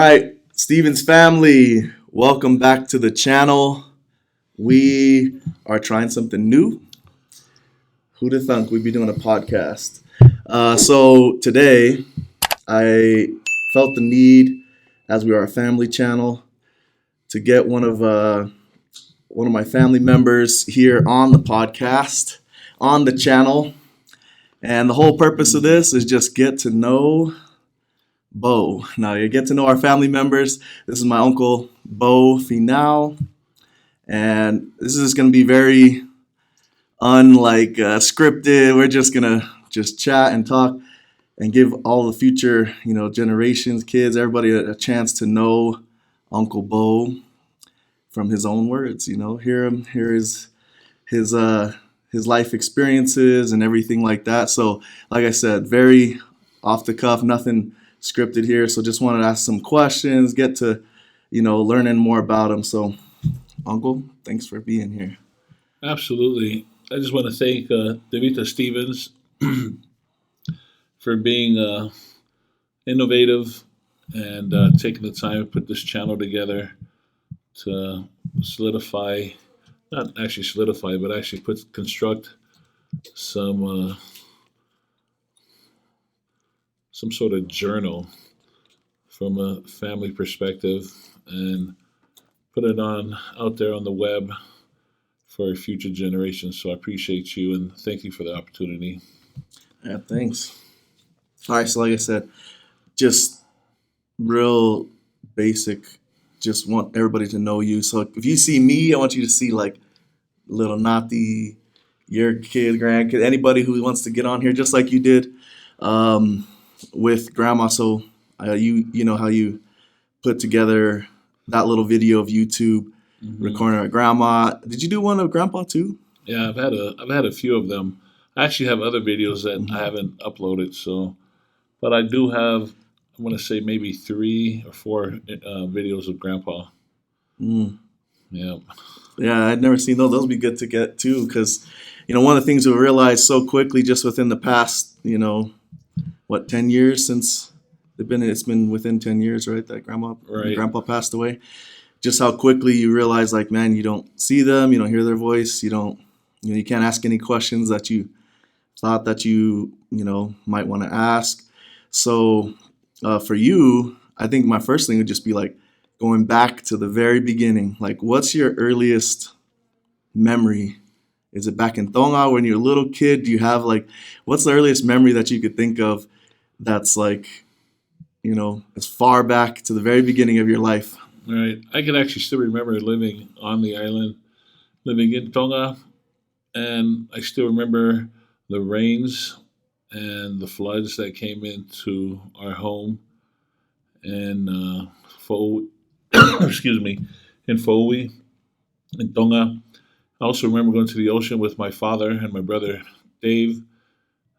right, Steven's family, welcome back to the channel. We are trying something new. Who'd have thunk we'd be doing a podcast? So today, I felt the need, as we are a family channel, to get one of my family members here on the podcast, on the channel. And the whole purpose of this is just get to know Bo. Now you get to know our family members. This is my uncle Bo Finau, and this is going to be very unlike scripted. We're just gonna just chat and talk and give all the future, generations, kids, everybody a chance to know Uncle Bo from his own words. Hear his life experiences and everything like that. So, like I said, very off the cuff, nothing scripted here. So, just wanted to ask some questions, get to, learning more about him. So, Uncle, thanks for being here. Absolutely. I just want to thank Davita Stevens for being innovative and taking the time to put this channel together to solidify, not actually solidify, but actually construct some some sort of journal from a family perspective and put it on out there on the web for future generations. So I appreciate you and thank you for the opportunity. Yeah, thanks. All right, so like I said, just real basic. Just want everybody to know you. So if you see me, I want you to see like little Nati, your kid, grandkid, anybody who wants to get on here, just like you did with Grandma. So you know how you put together that little video of YouTube recording at Grandma. Did you do one of Grandpa too? Yeah, I've had a few of them. I actually have other videos that I haven't uploaded. So, but I do have. I want to say maybe 3 or 4 videos of Grandpa. Mm. Yeah. Yeah, I'd never seen those. Those would be good to get too, because one of the things we realized so quickly just within the past, 10 years since it's been within 10 years, right? That Grandpa passed away. Just how quickly you realize, like, man, you don't see them, you don't hear their voice, you can't ask any questions that you thought that you might want to ask. So for you, I think my first thing would just be like going back to the very beginning. Like, what's your earliest memory? Is it back in Tonga when you're a little kid? Do you have what's the earliest memory that you could think of that's as far back to the very beginning of your life? Right. I can actually still remember living on the island, living in Tonga, and I still remember the rains and the floods that came into our home in excuse me, in Fau'i, in Tonga. I also remember going to the ocean with my father and my brother Dave,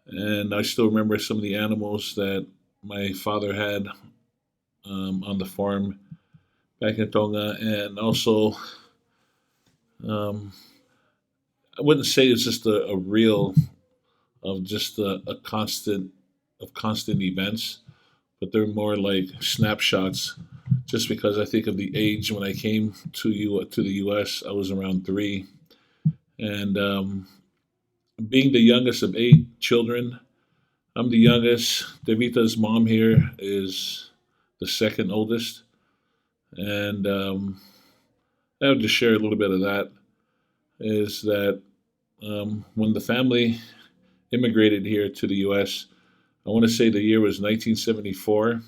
and I still remember some of the animals that my father had on the farm back in Tonga, and also I wouldn't say it's just a reel of just a constant of constant events, but they're more like snapshots. Just because I think of the age when I came to the U.S., I was around 3, and being the youngest of 8 children, I'm the youngest. Devita's mom here is the second oldest, and I'll just share a little bit of that. Is that when the family immigrated here to the U.S., I want to say the year was 1974.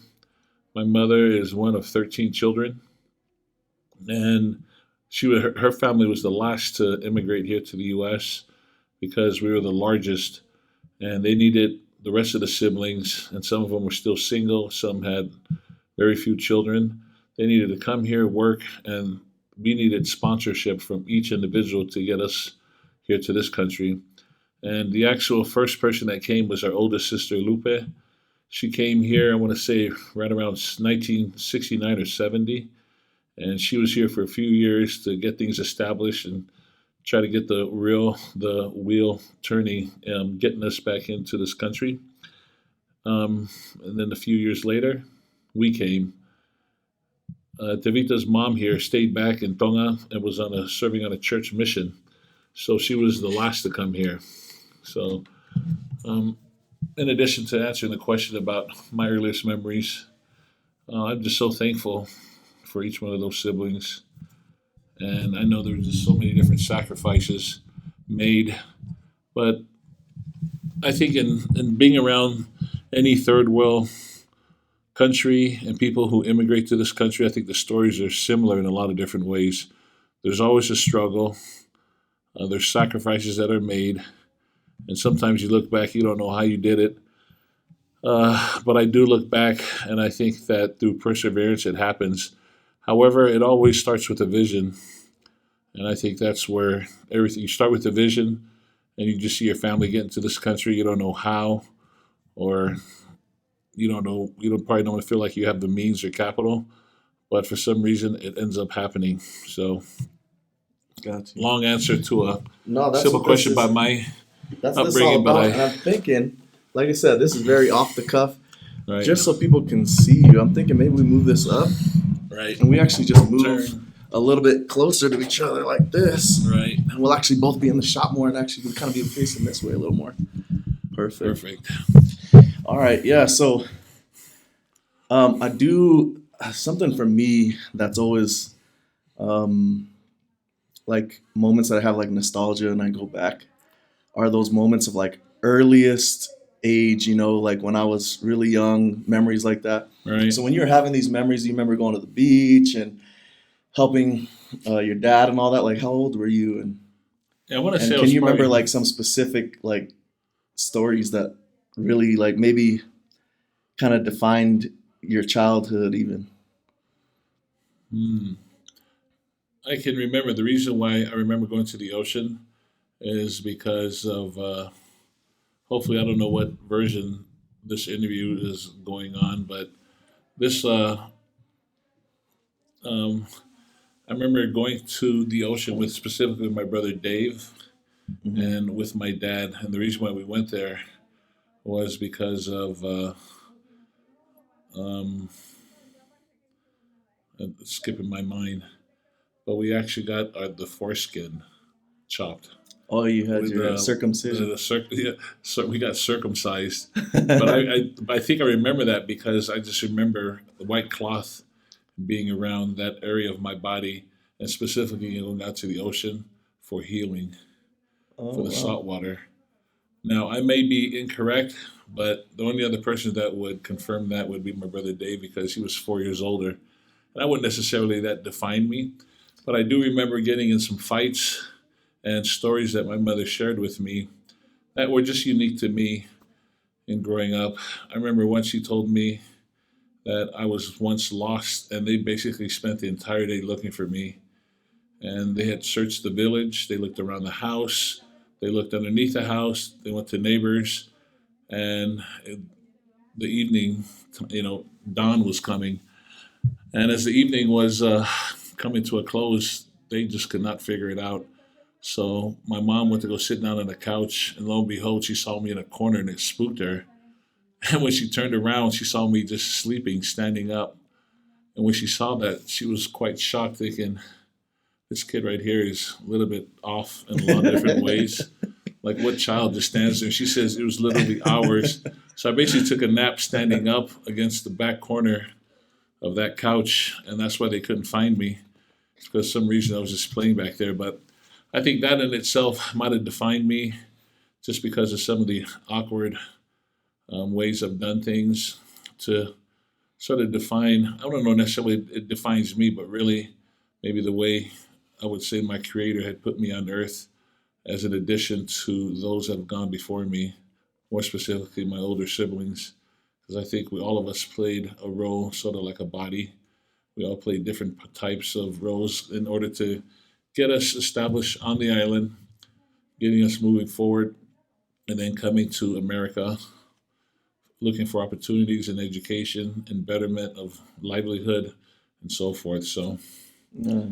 My mother is one of 13 children, and her family was the last to immigrate here to the U.S. because we were the largest, and they needed the rest of the siblings, and some of them were still single, some had very few children. They needed to come here, work, and we needed sponsorship from each individual to get us here to this country. And the actual first person that came was our oldest sister, Lupe. She came here, I want to say, right around 1969 or 70. And she was here for a few years to get things established and try to get the wheel turning, getting us back into this country. And then a few years later, we came. Tevita's mom here stayed back in Tonga and was serving on a church mission. So she was the last to come here. So, um, in addition to answering the question about my earliest memories, I'm just so thankful for each one of those siblings. And I know there were just so many different sacrifices made. But I think in being around any third world country and people who immigrate to this country, I think the stories are similar in a lot of different ways. There's always a struggle, there's sacrifices that are made. And sometimes you look back, you don't know how you did it. But I do look back and I think that through perseverance it happens. However, it always starts with a vision. And I think that's where everything, you start with a vision and you just see your family get into this country. You don't know how, or you don't know, you don't probably don't feel like you have the means or capital, but for some reason it ends up happening. So, Got you. long answer to a No, that's simple what question this is. about my That's what this is all upbringing, but about. And I'm thinking, like I said, this is very off the cuff, right, just so people can see you. I'm thinking maybe we move this up right, and we actually just move turn, a little bit closer to each other like this. right, And we'll actually both be in the shop more and actually we'll kind of be facing this way a little more. Perfect. perfect. All right. Yeah. So I do something for me that's always like moments that I have like nostalgia and I go back are those moments of like earliest age, like when I was really young, memories like that. Right. So when you're having these memories, you remember going to the beach and helping your dad and all that. Like, how old were you? Yeah, I want to And say I can was you remember probably, like some specific like stories that really like maybe kind of defined your childhood even? hmm, I can remember the reason why I remember going to the ocean is because of hopefully I don't know what version this interview is going on, but this um, I remember going to the ocean with specifically my brother Dave Hmm. and with my dad, and the reason why we went there was because of um, it's skipping my mind, but we actually got the foreskin chopped Oh, you had with your circumcision. yeah, so we got circumcised. But I think I remember that because I just remember the white cloth being around that area of my body, and specifically going out to the ocean for healing, Oh, for the wow. salt water. Now, I may be incorrect, but the only other person that would confirm that would be my brother Dave because he was 4 years older. And I wouldn't necessarily that define me, but I do remember getting in some fights and stories that my mother shared with me that were just unique to me in growing up. I remember once she told me that I was once lost, and they basically spent the entire day looking for me. And they had searched the village, they looked around the house, they looked underneath the house, they went to neighbors, and the evening, dawn was coming. And as the evening was coming to a close, they just could not figure it out. So my mom went to go sit down on the couch, and lo and behold, she saw me in a corner, and it spooked her. And when she turned around, she saw me just sleeping, standing up. And when she saw that, she was quite shocked, thinking, this kid right here is a little bit off in a lot of different ways. Like, what child just stands there? She says it was literally hours. So I basically took a nap standing up against the back corner of that couch, and that's why they couldn't find me. It's because some reason I was just playing back there. But I think that in itself might have defined me just because of some of the awkward ways I've done things to sort of define. I don't know necessarily it defines me, but really maybe the way I would say my creator had put me on earth as an addition to those that have gone before me, more specifically my older siblings, because I think we all of us played a role, sort of like a body. We all played different types of roles in order to get us established on the island, getting us moving forward, and then coming to America, looking for opportunities in education and betterment of livelihood and so forth. So, Yeah.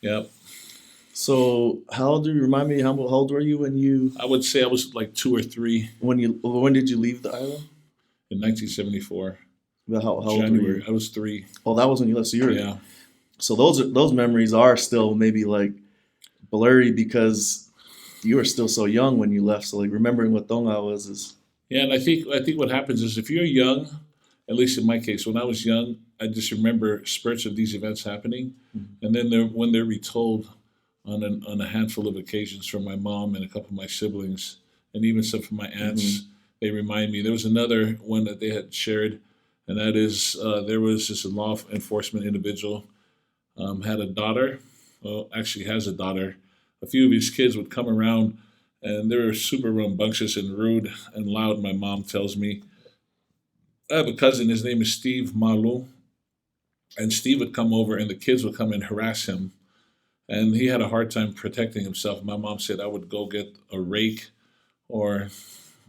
yeah, So how old do you remind me? How old were you when you I would say I was like 2 or 3 when did you leave the island? in 1974. How old were January. you? I was 3. Oh, that was when you left. So you're Yeah, So those memories are still maybe like blurry because you were still so young when you left. So like remembering what Tonga was is. Yeah, and I think what happens is if you're young, at least in my case, when I was young, I just remember spurts of these events happening, and then when they're retold on a handful of occasions from my mom and a couple of my siblings, and even some from my Mm-hmm. aunts, they remind me. There was another one that they had shared, and that is there was this law enforcement individual had a daughter. Well, actually has a daughter. A few of his kids would come around, and they were super rambunctious and rude and loud. My mom tells me I have a cousin. His name is Steve Malo, and Steve would come over, and the kids would come and harass him. And he had a hard time protecting himself. My mom said I would go get a rake or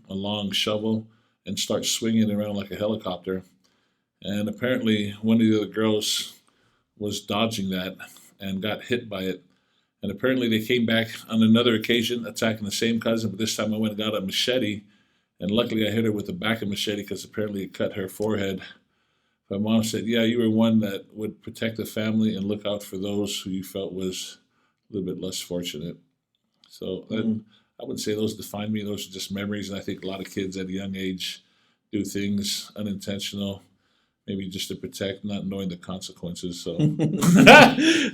a long shovel and start swinging it around like a helicopter. And apparently, one of the other girls was dodging that and got hit by it. And apparently, they came back on another occasion attacking the same cousin, but this time I went and got a machete. And luckily, I hit her with the back of the machete because apparently it cut her forehead. My mom said, "Yeah, you were one that would protect the family and look out for those who you felt was a little bit less fortunate." So Mm-hmm. I would say those define me. Those are just memories. And I think a lot of kids at a young age do things unintentional, maybe just to protect, not knowing the consequences. So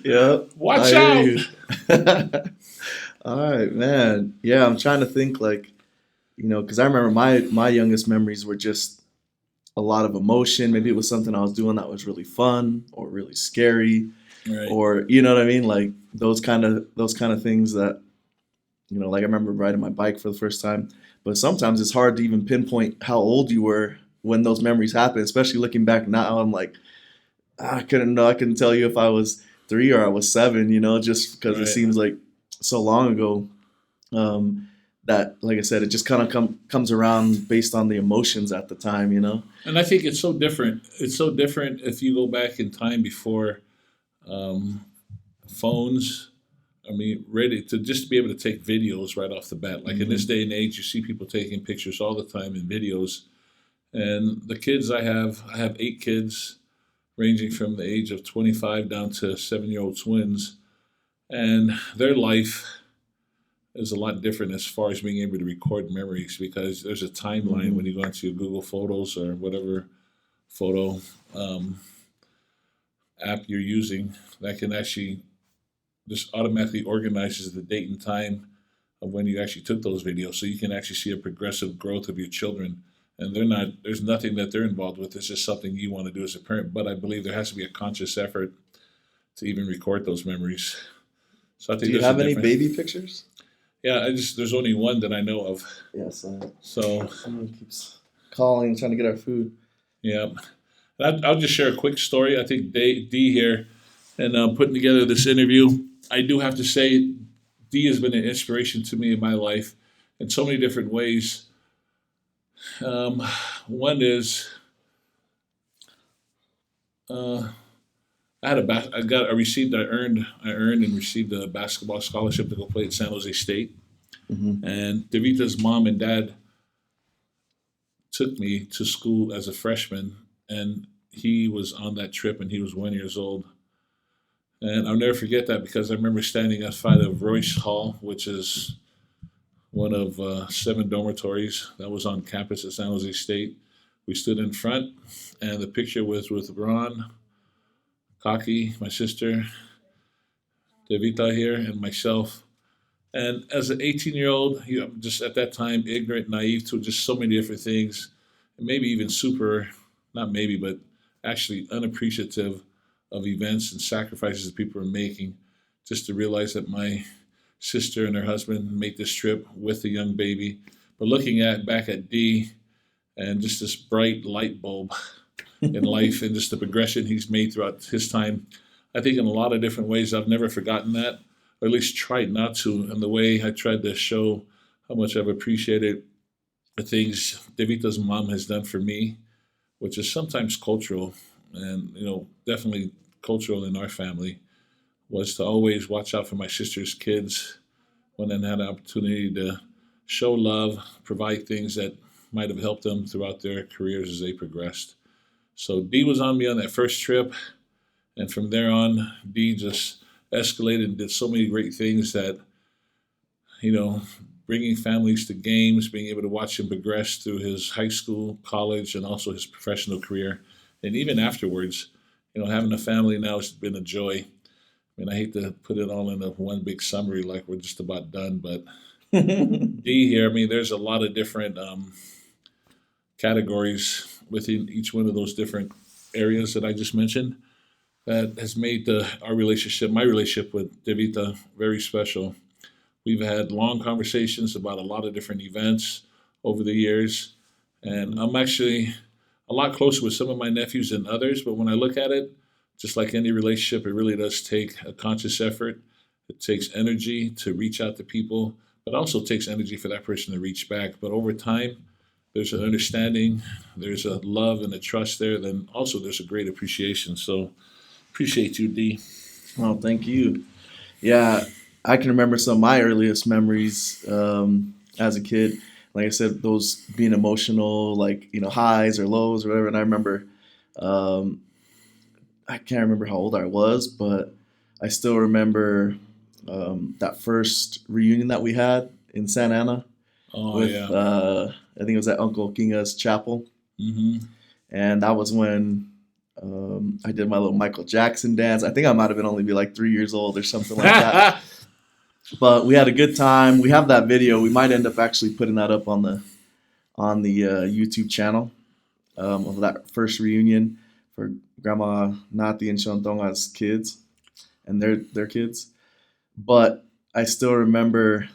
Yeah, I watch hear out. you. All right, man. Yeah, I'm trying to think like, because I remember my youngest memories were just a lot of emotion. Maybe it was something I was doing that was really fun or really scary, Right. or you know what I mean, like those kind of things that like I remember riding my bike for the first time. But sometimes it's hard to even pinpoint how old you were when those memories happen, especially looking back now. I'm like, I couldn't know. I couldn't tell you if I was 3 or I was 7. Just because it Right. seems like so long ago. Um, that, like I said, it just kind of comes around based on the emotions at the time. And I think it's so different. It's so different if you go back in time before um, phones. I mean, ready to just be able to take videos right off the bat. Like in this Hmm. day and age, you see people taking pictures all the time in videos. And the kids I have 8 kids ranging from the age of 25 down to 7-year-old twins. And their life is a lot different as far as being able to record memories because there's a timeline when Hmm. you go into your Google Photos or whatever photo um, app you're using that can actually just automatically organizes the date and time of when you actually took those videos, so you can actually see a progressive growth of your children. And they're not. There's nothing that they're involved with. It's just something you want to do as a parent. But I believe there has to be a conscious effort to even record those memories. So I Do think you there's a have any difference. baby pictures? Yeah, I just there's only one that I know of. Yes. So Someone keeps calling, trying to get our food. yeah, I'll just share a quick story. I think D here and putting together this interview. I do have to say D has been an inspiration to me in my life in so many different ways. Um, one is uh, I received, I earned and received a basketball scholarship to go play at San Jose State. Hmm. And Devita's mom and dad took me to school as a freshman, and he was on that trip, and he was 1 years old. And I'll never forget that because I remember standing outside of Royce Hall, which is one of 7 dormitories that was on campus at San Jose State. We stood in front, and the picture was with Ron, Kaki, my sister, Devita here, and myself. And as an 18-year-old, I'm just at that time ignorant, naive to just so many different things, and maybe even super, not maybe, but actually unappreciative of events and sacrifices that people are making, just to realize that my sister and her husband made this trip with a young baby. But looking at back at D and just this bright light bulb in life and just the progression he's made throughout his time. I think in a lot of different ways, I've never forgotten that, or at least tried not to. And the way I tried to show how much I've appreciated the things Devita's mom has done for me, which is sometimes cultural and, definitely cultural in our family, was to always watch out for my sister's kids when I had an opportunity to show love, provide things that might have helped them throughout their careers as they progressed. So D was on me on that first trip, And from there on, D just escalated and did so many great things that, you know, bringing families to games, being able to watch him progress through his high school, college, and also his professional career. And even afterwards, having a family now has been a joy. I mean, I hate to put it all in a one big summary like we're just about done, but D here, I mean, there's a lot of different categories within each one of those different areas that I just mentioned that has made my relationship with Devita, very special. We've had long conversations about a lot of different events over the years, and I'm actually a lot closer with some of my nephews than others. But when I look at it, just like any relationship, it really does take a conscious effort. It takes energy to reach out to people, but also takes energy for that person to reach back. But over time, there's an understanding, there's a love and a trust there. Then also there's a great appreciation. So appreciate you, D. Oh, thank you. Yeah, I can remember some of my earliest memories as a kid. Like I said, those being emotional, like highs or lows or whatever. And I remember, um, I can't remember how old I was, but I still remember that first reunion that we had in Santa Ana Oh with, yeah. I think it was at Uncle Kinga's chapel, Hmm. and that was when I did my little Michael Jackson dance. I think I might have been only be like 3 years old or something like that. But we had a good time. We have that video. We might end up actually putting that up on the YouTube channel of that first reunion for Grandma Nati and Sean Tonga's kids and their kids. But I still remember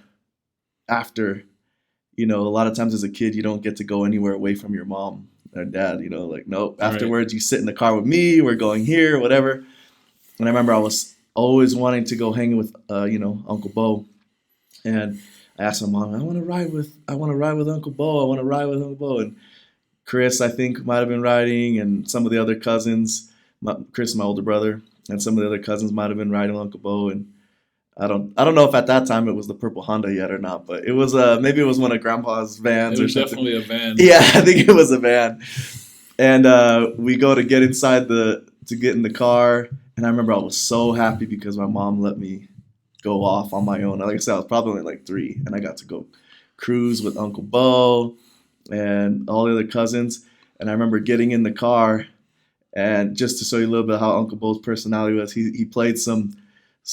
after, a lot of times as a kid you don't get to go anywhere away from your mom or dad. Like nope. Right. Afterwards you sit in the car with me. We're going here, whatever. And I remember I was always wanting to go hang with Uncle Bo. And I asked my mom, I want to ride with Uncle Bo. I want to ride with Uncle Bo. And Chris, I think, might have been riding, and some of the other cousins, Chris, my older brother, and some of the other cousins might have been riding with Uncle Bo. And I don't know if at that time it was the purple Honda yet or not, but it was maybe it was one of Grandpa's vans It or was something. definitely a van. Yeah, I think it was a van. And we go to get to get in the car, and I remember I was so happy because my mom let me go off on my own. Like I said, I was probably only like 3, and I got to go cruise with Uncle Bo and all the other cousins. And I remember getting in the car, and just to show you a little bit how Uncle Bo's personality was, he played some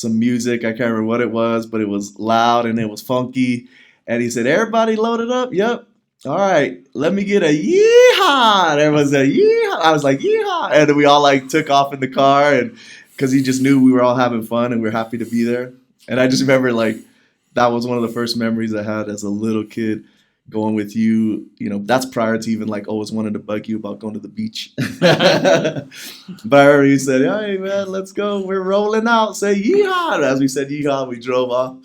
music. I can't remember what it was, but it was loud and it was funky. And he said, "Everybody loaded up? Yep. All right, let me get a yeehaw." And everyone said yeehaw. I was like yeehaw, and then we all like took off in the car, and because he just knew we were all having fun and we were happy to be there. And I just remember like that was one of the first memories I had as a little kid going with you. That's prior to even like always wanting to bug you about going to the beach. But I remember you said, "Hey man, let's go. We're rolling out. Say yeehaw." And as we said yeehaw, we drove off.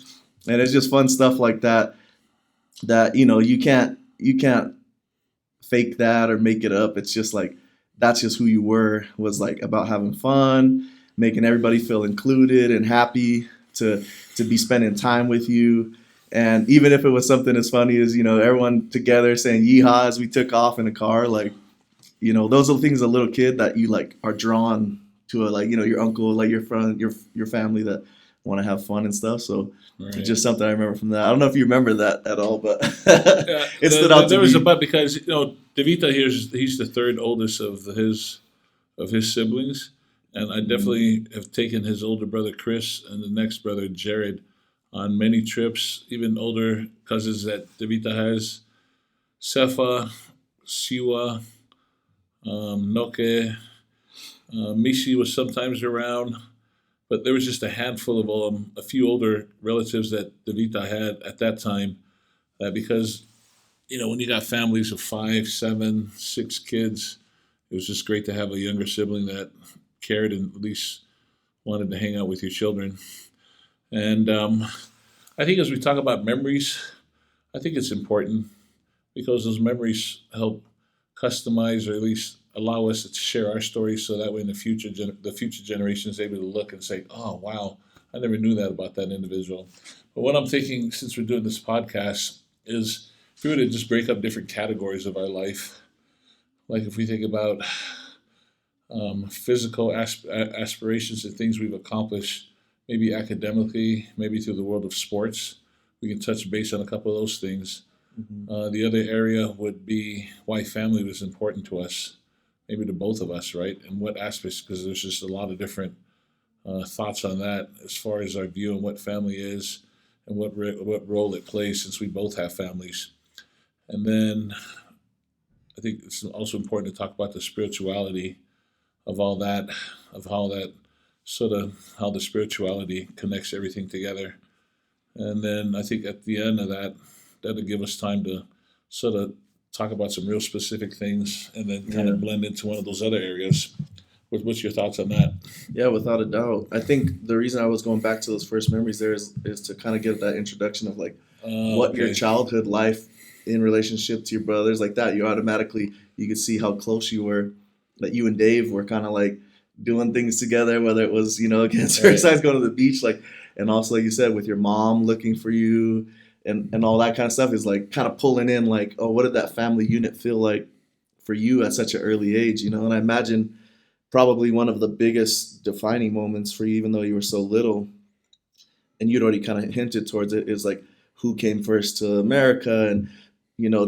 And it's just fun stuff like that you can't fake that or make it up. It's just like that's just who you were, was like about having fun, making everybody feel included and happy to be spending time with you. And even if it was something as funny as, everyone together saying yeehaw as we took off in a car, like, those are the things as a little kid that you like are drawn to, like, your uncle, like your friend, your family that want to have fun and stuff. So it's Right. just something I remember from that. I don't know if you remember that at all, but Yeah, it stood out to there was a me. but because Devita he's the third oldest of his siblings, and I Mhm. definitely have taken his older brother Chris and the next brother Jared on many trips, even older cousins that Devita has, Sefa, Siwa, Noke, Mishi was sometimes around, but there was just a handful of a few older relatives that Devita had at that time. Because when you got families of 5, 7, 6 kids, it was just great to have a younger sibling that cared and at least wanted to hang out with your children. And I think as we talk about memories, I think it's important because those memories help customize or at least allow us to share our stories, so that way in the future generations are able to look and say, "Oh wow, I never knew that about that individual." But what I'm thinking, since we're doing this podcast, is if we were to just break up different categories of our life, like if we think about physical aspirations and things we've accomplished, maybe academically, maybe through the world of sports. We can touch base on a couple of those things. Hmm. The other area would be why family was important to us, maybe to both of us, right? And what aspects, because there's just a lot of different thoughts on that as far as our view on what family is and what role it plays since we both have families. And then I think it's also important to talk about the spirituality of all that, of how that sort of how the spirituality connects everything together. And then I think at the end of that, that'll give us time to sort of talk about some real specific things and then kind Yeah. of blend into one of those other areas. What's your thoughts on that? Yeah, without a doubt. I think the reason I was going back to those first memories there is to kind of get that introduction of like what your Okay. childhood life in relationship to your brothers like that. You automatically you could see how close you were. That you and Dave were kind of like doing things together, whether it was against Right. exercise, going to the beach, like, and also like you said with your mom looking for you and all that kind of stuff is like kind of pulling in like, oh, what did that family unit feel like for you at such an early age, And I imagine probably one of the biggest defining moments for you, even though you were so little, and you'd already kind of hinted towards it, is like who came first to America and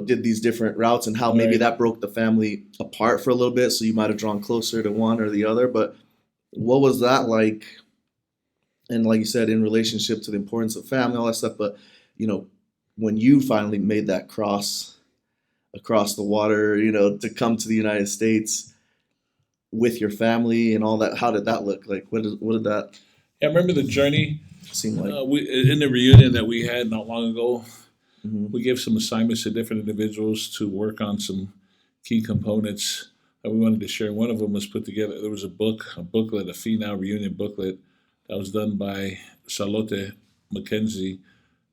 did these different routes and how maybe Right. that broke the family apart for a little bit. So you might have drawn closer to one or the other. But what was that like? And like you said, in relationship to the importance of family, all that stuff. But you know, when you finally made that cross across the water, to come to the United States with your family and all that, how did that look like? What did that Yeah, I remember the journey. seem like? In the reunion that we had not long ago, Hmm. we gave some assignments to different individuals to work on some key components that we wanted to share. One of them was put together. There was a booklet, a Finau reunion booklet that was done by Charlotte Mackenzie.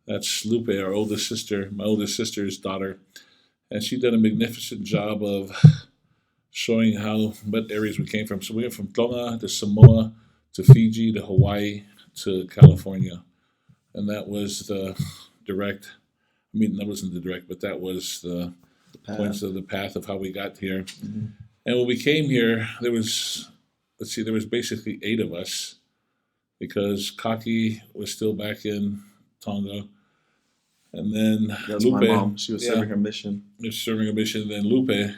That's Lupe, our oldest sister, my oldest sister's daughter, and she did a magnificent job of showing how what areas we came from. So we went from Tonga to Samoa to Fiji to Hawaii to California, and that was the direct. I mean, that wasn't the direct, but that was the The points path. of the path of how we got here. Hmm. And when we came here, there was, let's see, there was basically eight of us because Kaki was still back in Tonga, and then That's my Lupe, mom. She was yeah, serving her mission. was serving a mission. And then Lupe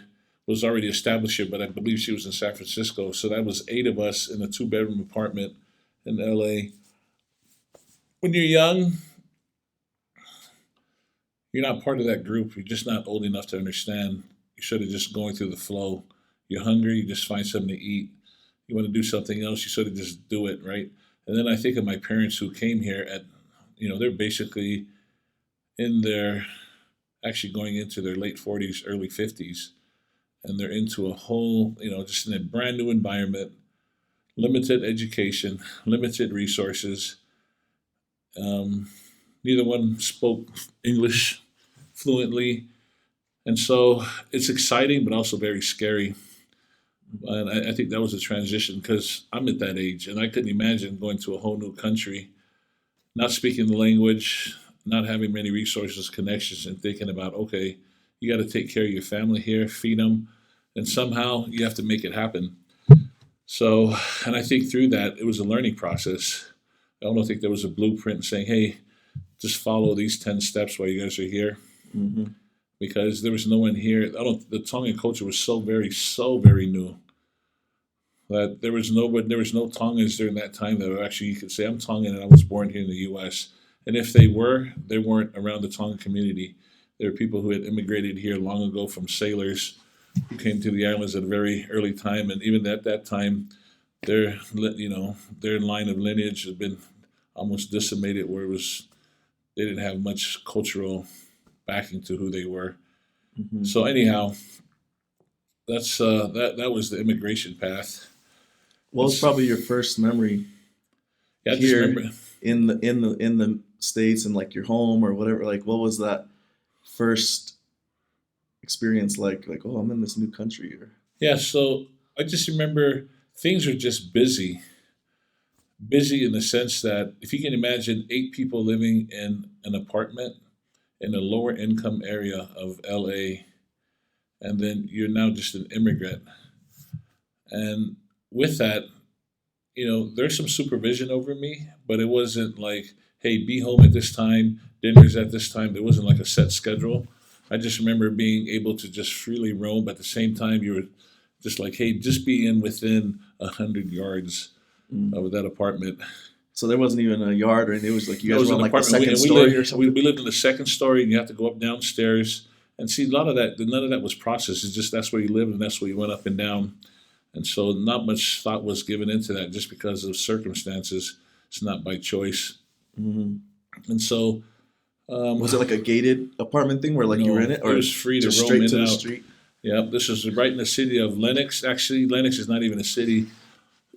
was already established here, but I believe she was in San Francisco. So that was eight of us in a two-bedroom apartment in LA. When you're young, you're not part of that group. You're just not old enough to understand. You sort of just going through the flow. You're hungry, you just find something to eat. You want to do something else, you sort of just do it, right? And then I think of my parents who came here at, they're basically in their, actually going into their late 40s, early 50s, and they're into a whole, just in a brand new environment, limited education, limited resources. Um, Neither one spoke English fluently. And so it's exciting, but also very scary. And I think that was a transition because I'm at that age and I couldn't imagine going to a whole new country, not speaking the language, not having many resources, connections, and thinking about, okay, you got to take care of your family here, feed them, and somehow you have to make it happen. So, and I think through that, it was a learning process. I don't think there was a blueprint saying, hey, just follow these 10 steps while you guys are here Hmm. because there was no one here. The Tongan culture was so very new that there was no Tongans during that time that were actually, you could say, I'm Tongan and I was born here in the U.S. And if they were, they weren't around the Tongan community. There were people who had immigrated here long ago from sailors who came to the islands at a very early time. And even at that time, their line of lineage had been almost decimated where they didn't have much cultural backing to who they were. Hmm. So anyhow, that was the immigration path. What was It's probably your first memory Yeah, I just here remember. in the states and like your home or whatever? Like, what was that first experience like? Like, oh, I'm in this new country. Or Yeah, so I just remember things are just busy. Busy in the sense that if you can imagine eight people living in an apartment in a lower income area of LA, and then you're now just an immigrant, And with that, there's some supervision over me, but it wasn't like, hey, be home at this time, dinner's at this time. There wasn't like a set schedule. I just remember being able to just freely roam, but at the same time, you were just like, hey, just be in within 100 yards Mm. of that apartment. So there wasn't even a yard or anything. It was like you It guys was were on an like the apartment. second We story or lived something. we lived in the second story, and you have to go up downstairs. And see, a lot of that, none of that was processed. It's just that's where you lived, and that's where you went up and down. And so, not much thought was given into that, just because of circumstances. It's not by choice. Hmm. And so, Was it like a gated apartment thing where like you were in it, it or was free to just roam straight in to and the out. street? Yeah, this is right in the city of Lenox. Actually, Lenox is not even a city.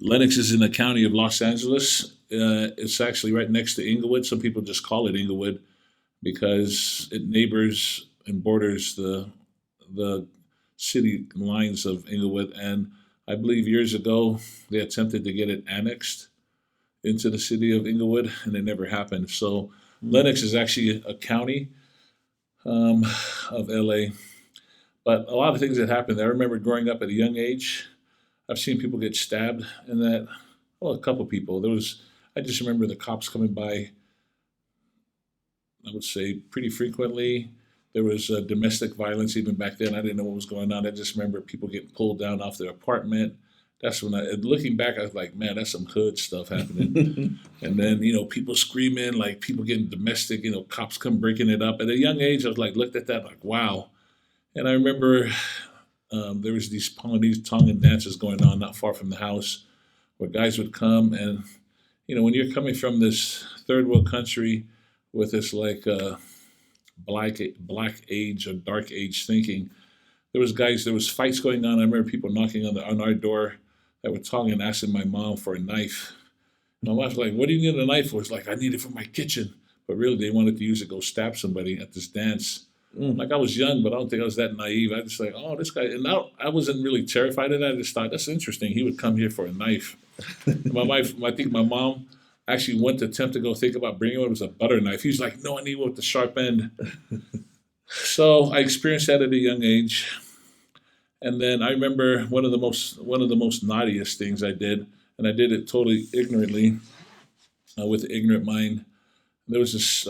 Lenox is in the county of Los Angeles. It's actually right next to Inglewood. Some people just call it Inglewood because it neighbors and borders the city lines of Inglewood. And I believe years ago they attempted to get it annexed into the city of Inglewood, and it never happened. So Mm. Lenox is actually a county um, of LA. But a lot of things that happened. I remember growing up at a young age. I've seen people get stabbed, and that, well, a couple people. I just remember the cops coming by, I would say, pretty frequently. There was domestic violence even back then. I didn't know what was going on. I just remember people getting pulled down off their apartment. That's when looking back, I was like, man, that's some hood stuff happening. And then, people screaming, like people getting domestic, cops come breaking it up. At a young age, I was like, looked at that, like, wow. And I remember there was these Tongan dances going on not far from the house where guys would come. And, when you're coming from this third world country with this like black age or dark age thinking, there was fights going on. I remember people knocking on our door that were Tongan, asking my mom for a knife. My wife's like, "What do you need a knife for?" It's like, "I need it for my kitchen." But really, they wanted to use it to go stab somebody at this dance. Mm. Like, I was young, but I don't think I was that naive. I just like, oh, this guy. And now I wasn't really terrified of that. I just thought that's interesting. He would come here for a knife. And my wife, I think my mom actually went to attempt to go think about bringing one. It was a butter knife. He was like, "No, I need one with the sharp end." So I experienced that at a young age. And then I remember one of the most naughtiest things I did, and I did it totally ignorantly, with an ignorant mind. There was this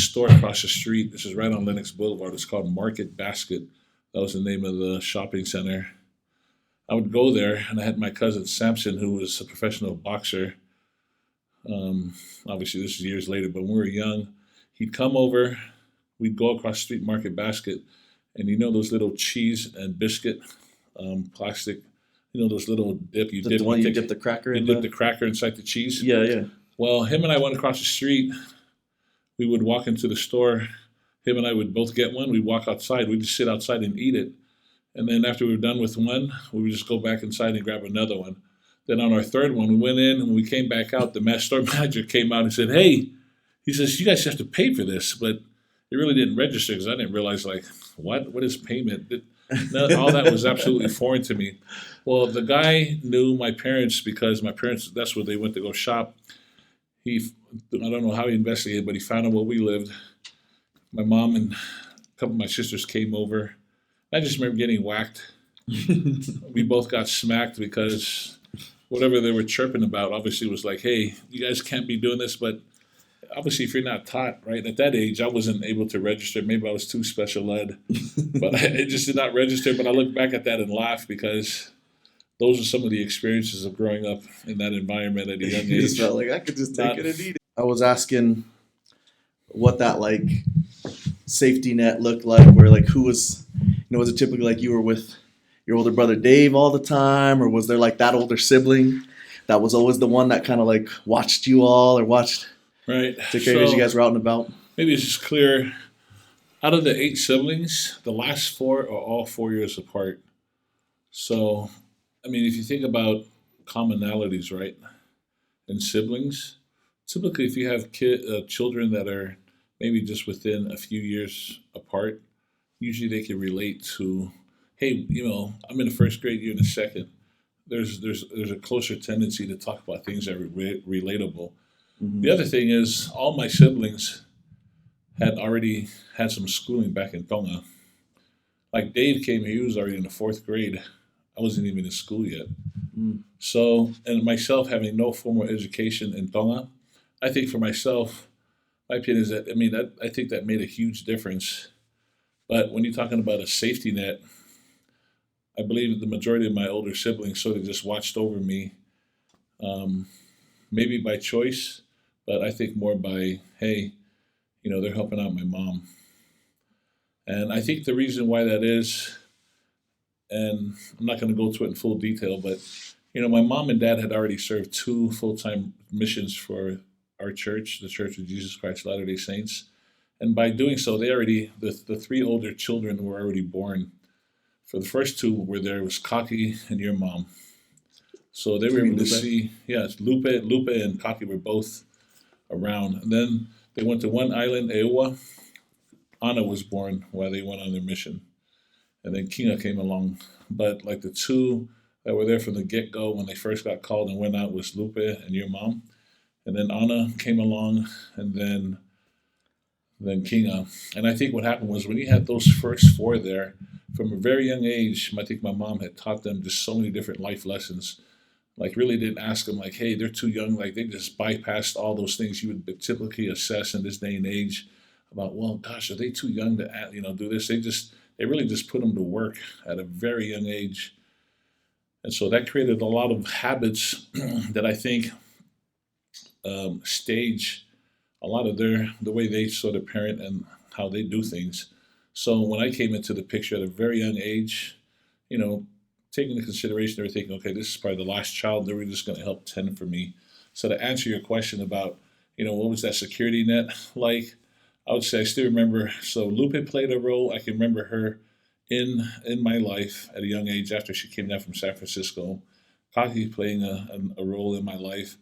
store across the street. This is right on Lenox Boulevard. It's called Market Basket. That was the name of the shopping center. I would go there, and I had my cousin Samson, who was a professional boxer. Um, Obviously, this is years later, but when we were young, he'd come over. We'd go across the street, Market Basket, and those little cheese and biscuit plastic, those little dip you The dip. one you dip the cracker You in dip the. the cracker inside the cheese. Yeah, yeah. Well, him and I went across the street. We would walk into the store. Him and I would both get one. We'd walk outside. We'd just sit outside and eat it. And then after we were done with one, we would just go back inside and grab another one. Then on our third one, we went in and we came back out. The store manager came out and said, "Hey," he says, "you guys have to pay for this," but it really didn't register because I didn't realize, like, what is payment? No, all that was absolutely foreign to me. Well, the guy knew my parents because my parents, that's where they went to go shop. He, I don't know how he investigated, but he found out where we lived. My mom and a couple of my sisters came over. I just remember getting whacked. We both got smacked because whatever they were chirping about obviously was like, hey, you guys can't be doing this. But obviously, if you're not taught, right, at that age, I wasn't able to register. Maybe I was too special ed, but it just did not register. But I look back at that and laugh because those are some of the experiences of growing up in that environment at a young You just age. felt like I could just take Not, it and eat it. I was asking what that like safety net looked like, where like who was, was it typically like you were with your older brother Dave all the time, or was there like that older sibling that was always the one that kind of like watched you all or watched right. took care of you as you So guys were out and about? maybe it's just clear. Out of the 8 siblings, the last 4 are all 4 years apart. So, I mean, if you think about commonalities, right, in siblings, typically if you have children that are maybe just within a few years apart, usually they can relate to, hey, I'm in the first grade, you're in the second. There's a closer tendency to talk about things that are relatable. The Mm-hmm. other thing is, all my siblings had already had some schooling back in Tonga. Like Dave came here, he was already in the 4th grade. I wasn't even in school yet. Mm. So, and myself having no formal education in Tonga, I think for myself, my opinion is that, I think that made a huge difference. But when you're talking about a safety net, I believe that the majority of my older siblings sort of just watched over me, um, maybe by choice, but I think more by, hey, they're helping out my mom. And I think the reason why that is, and I'm not going to go to it in full detail, but my mom and dad had already served 2 full-time missions for our church, the Church of Jesus Christ Latter-day Saints. And by doing so, the 3 older children were already born. For the first 2 were there was Kaki and your mom. So they were able to see, Lupe and Kaki were both around. And then they went to one island, Ewa. Anna was born while they went on their mission. And then Kinga came along. But like the 2 that were there from the get-go when they first got called and went out was Lupe and your mom. And then Anna came along, and then Kinga. And I think what happened was when you had those first 4 there, from a very young age, I think my mom had taught them just so many different life lessons. Like really didn't ask them like, hey, they're too young. Like they just bypassed all those things you would typically assess in this day and age about, well, gosh, are they too young to do this? They really just put them to work at a very young age. And so that created a lot of habits that I think stage a lot of the way they sort of parent and how they do things. So when I came into the picture at a very young age, taking into consideration, they were thinking, okay, this is probably the last child. They were just going to help tend for me. So to answer your question about, what was that security net like? I would say I still remember. So Lupe played a role. I can remember her in my life at a young age after she came down from San Francisco. Kaki playing a role in my life.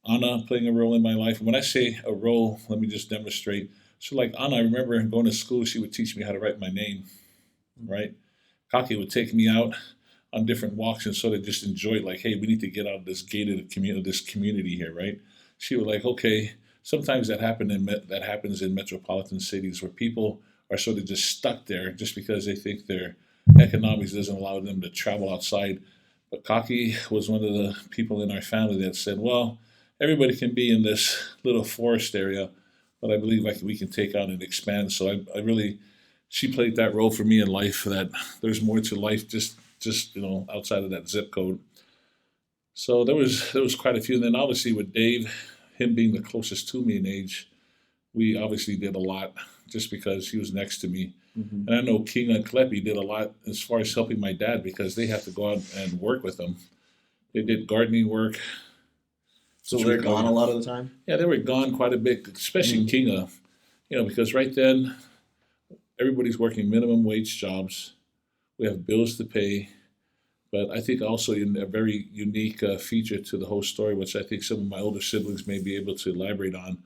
Anna playing a role in my life. And when I say a role, let me just demonstrate. So like Anna, I remember going to school, she would teach me how to write my name, right? Kaki would take me out on different walks and sort of just enjoy it, like, hey, we need to get out of this gated community, this community here, right? She would like, okay, sometimes that happens in metropolitan cities where people are sort of just stuck there just because they think their economics doesn't allow them to travel outside. But Kaki was one of the people in our family that said, well, everybody can be in this little forest area, but I believe we can take out and expand. So she played that role for me in life, that there's more to life just outside of that zip code. So there was quite a few. And then obviously with Dave, him being the closest to me in age, we obviously did a lot just because he was next to me. Mm-hmm. And I know King and Klepi did a lot as far as helping my dad because they had to go out and work with him. They did gardening work. So they're gone a lot of the time? Yeah, they were gone quite a bit, especially Kinga. Because right then, everybody's working minimum wage jobs. We have bills to pay. But I think also a very unique feature to the whole story, which I think some of my older siblings may be able to elaborate on.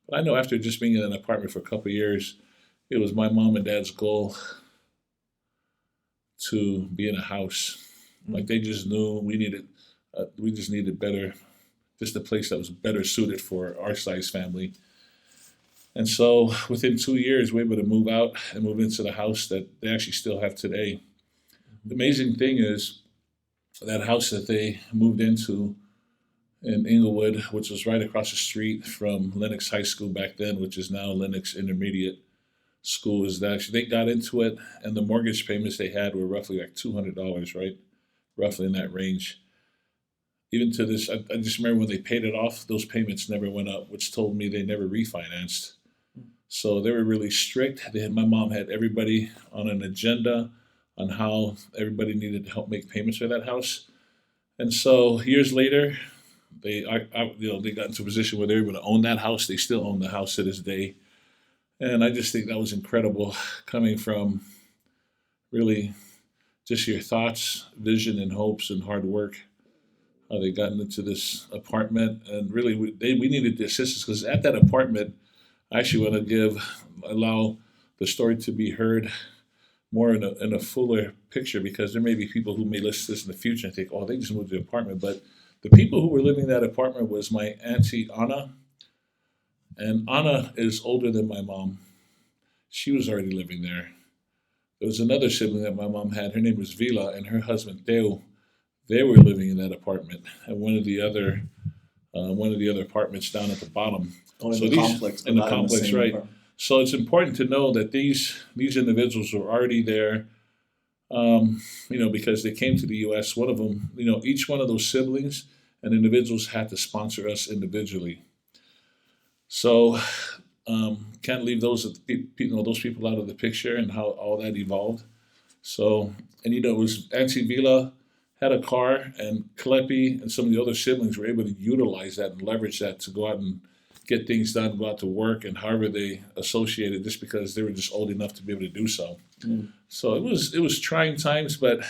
But I know after just being in an apartment for a couple of years, it was my mom and dad's goal to be in a house. Like they just knew we just needed better, just a place that was better suited for our size family. And so within 2 years, we were able to move out and move into the house that they actually still have today. The amazing thing is that house that they moved into in Inglewood, which was right across the street from Lenox High School back then, which is now Lenox Intermediate School, is that actually they got into it, and the mortgage payments they had were roughly like $200, right? Roughly in that range. Even to this, I just remember when they paid it off, those payments never went up, which told me they never refinanced. So they were really strict. My mom had everybody on an agenda on how everybody needed to help make payments for that house. And so years later, they got into a position where they were able to own that house. They still own the house to this day. And I just think that was incredible, coming from really just your thoughts, vision, and hopes and hard work. How they got into this apartment, and really we needed the assistance, because at that apartment, I actually want to allow the story to be heard more in a fuller picture, because there may be people who may listen to this in the future and think, oh, they just moved to the apartment. But the people who were living in that apartment was my auntie Anna, and Anna is older than my mom. She was already living there. There was another sibling that my mom had. Her name was Vila, and her husband Teo. They were living in that apartment, and one of the other apartments down at the bottom. Oh, in So the these complex, but in the not in the complex, same right? apartment. So it's important to know that these individuals were already there, because they came to the U.S. One of them, each one of those siblings and individuals had to sponsor us individually. So can't leave those people out of the picture and how all that evolved. So, and it was Auntie Vila had a car, and Klepi and some of the other siblings were able to utilize that and leverage that to go out and get things done, go out to work, and however they associated, just because they were just old enough to be able to do so. Mm. So it was trying times, but